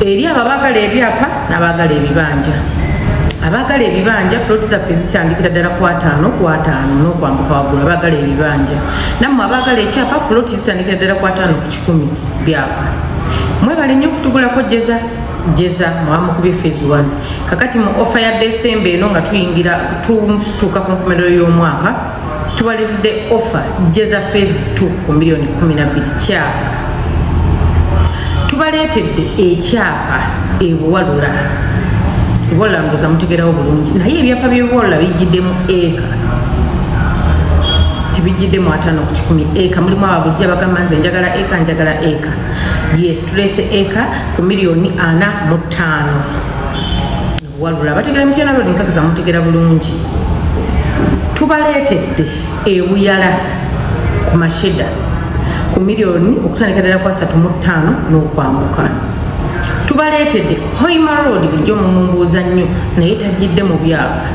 eri abaagala ebyapa n'abaagala ebibanja. Abaagala ebibanja puloti zaffe zitandikira ddala ku 5 n'okwambuka waggulu abaagala ebibanja nammwe abaagala ekyapa puloti zitandikira ddala ku 5 ku 10 byapa. Mwebale nnyo okutugulako jeza mwamukubye phase 1. Kakati mu offer ya December eno nga tutuuka ku nkomerero y'omwaka tubaleetedde offer jeza phase 2 ku miliyoni 12 kyapa. Tubaleetedde ekyapa ebuwalula ebuwalula mbuza mutegerawo bulungi naye ebyapa by'ebuwalula bijjiddemu eka tebijjiddemu 5 ku 10 eka. Mulimu ababulijja bagamba nze njagala eka. Yes, tulese eka ku miliyoni 45. Walula bategera mutena lodi nkakaza mutegera bulungi. Tubaleetedde ebuyala ku Macreda ku miliyoni okutandika ddala ku 35 n'okwambuka. Tubaleetedde Hoima Road bulijjo mumumbuuza nnyo naye tajjidde mu byapa.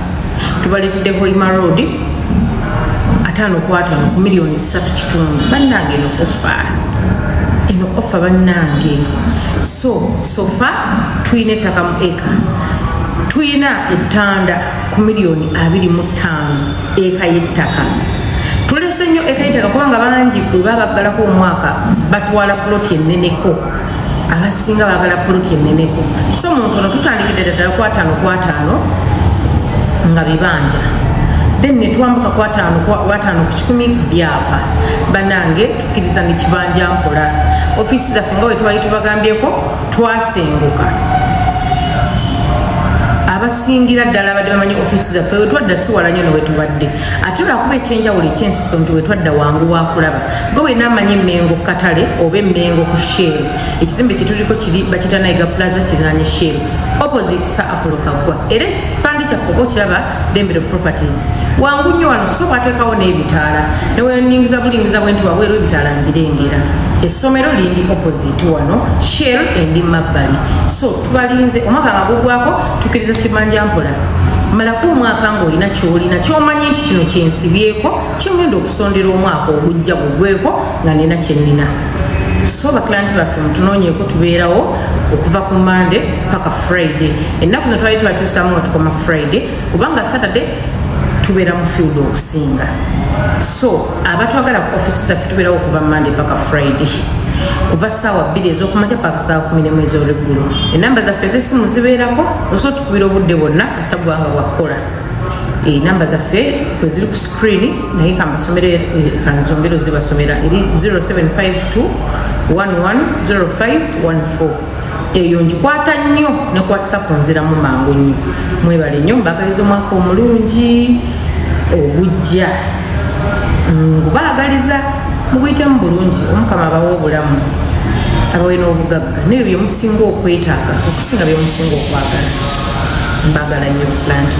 Tubaleetedde Hoima Road 5 ku 5 ku miliyoni 3 kitundu. Bannange no offer eno offer bannange sofa tuyina ettaka mu eka tuyina ettanda ku miliyoni 25 eka y'ettaka tulese nnyo eka y'ettaka kubanga bangi bwe babaggalako omwaka batwala puloti enneneko abasinga bagala puloti enneneko so omuntu ono tutandikidde ddala ku 5 nga bibanja then netwambuka ku 5 ku 10 byapa banange tukkiriza ne kibanja mpola ofisi zaffe nga bwe twali tubagambyeko twasenguka abasingira ddala badde bamanyi ofisi zaffe wetwadda si wala nnyo newetubadde ate lwakuba ekyenjawulo ekyensiso nti wetwadda wangu wakulaba gwe wena amanyi emmengo katale oba emmengo ku sheeru ekizimbe kyetuliko kiri bakita nayiga plaza kirinaanye sheeru opposite sa apolo kaggwa era ekipande kyaffe oba okiraba dembero properties wangu nnyo wano so bateekawo n'ebitaala neweningiza bulingiza bwe nti wabweru ebitaala mbirengera essomero lindi opposite wano sheeru endi mabbali so tubalinze omwaka nga gugwako tukkiriza kibanja mpola malako omwaka ng'olina ky'olina ky'omanyi nti kino kyensibyeko kingenda okusondera omwaka ogujja gugweko nga nina kyennina so bakilanti baffe mutunoonyeeko tubeerawo okuva ku Monday paka Friday ennaku zino twali twakyusamu nga tukoma Friday kubanga Saturday tubeera mu field okusinga so abatwagala ku office zaffe tubeerawo okuva Monday paka Friday kuva ssaawa 2 ez'okumakya paka ssaawa 11 ez'olweggulo enamba zaffe ez'essimu zibeerako osobola tukubira obudde bwonna kasita bwanga bwakola enamba zaffe kwe ziri ku screen naye kambasomere kanzongero zibasomera eri 0752 110514 eyo njikwata nnyo ne ku WhatsApp nziramu mangu nnyo mwebale nnyo mbagaliza omwaka omulungi ogujja ngubaagaliza muguyitemu bulungi omukama abawa obulamu abawe n'obugagga nebyo byemusinga okwetaaga okusinga byemusinga okwagala mbagala nnyo planti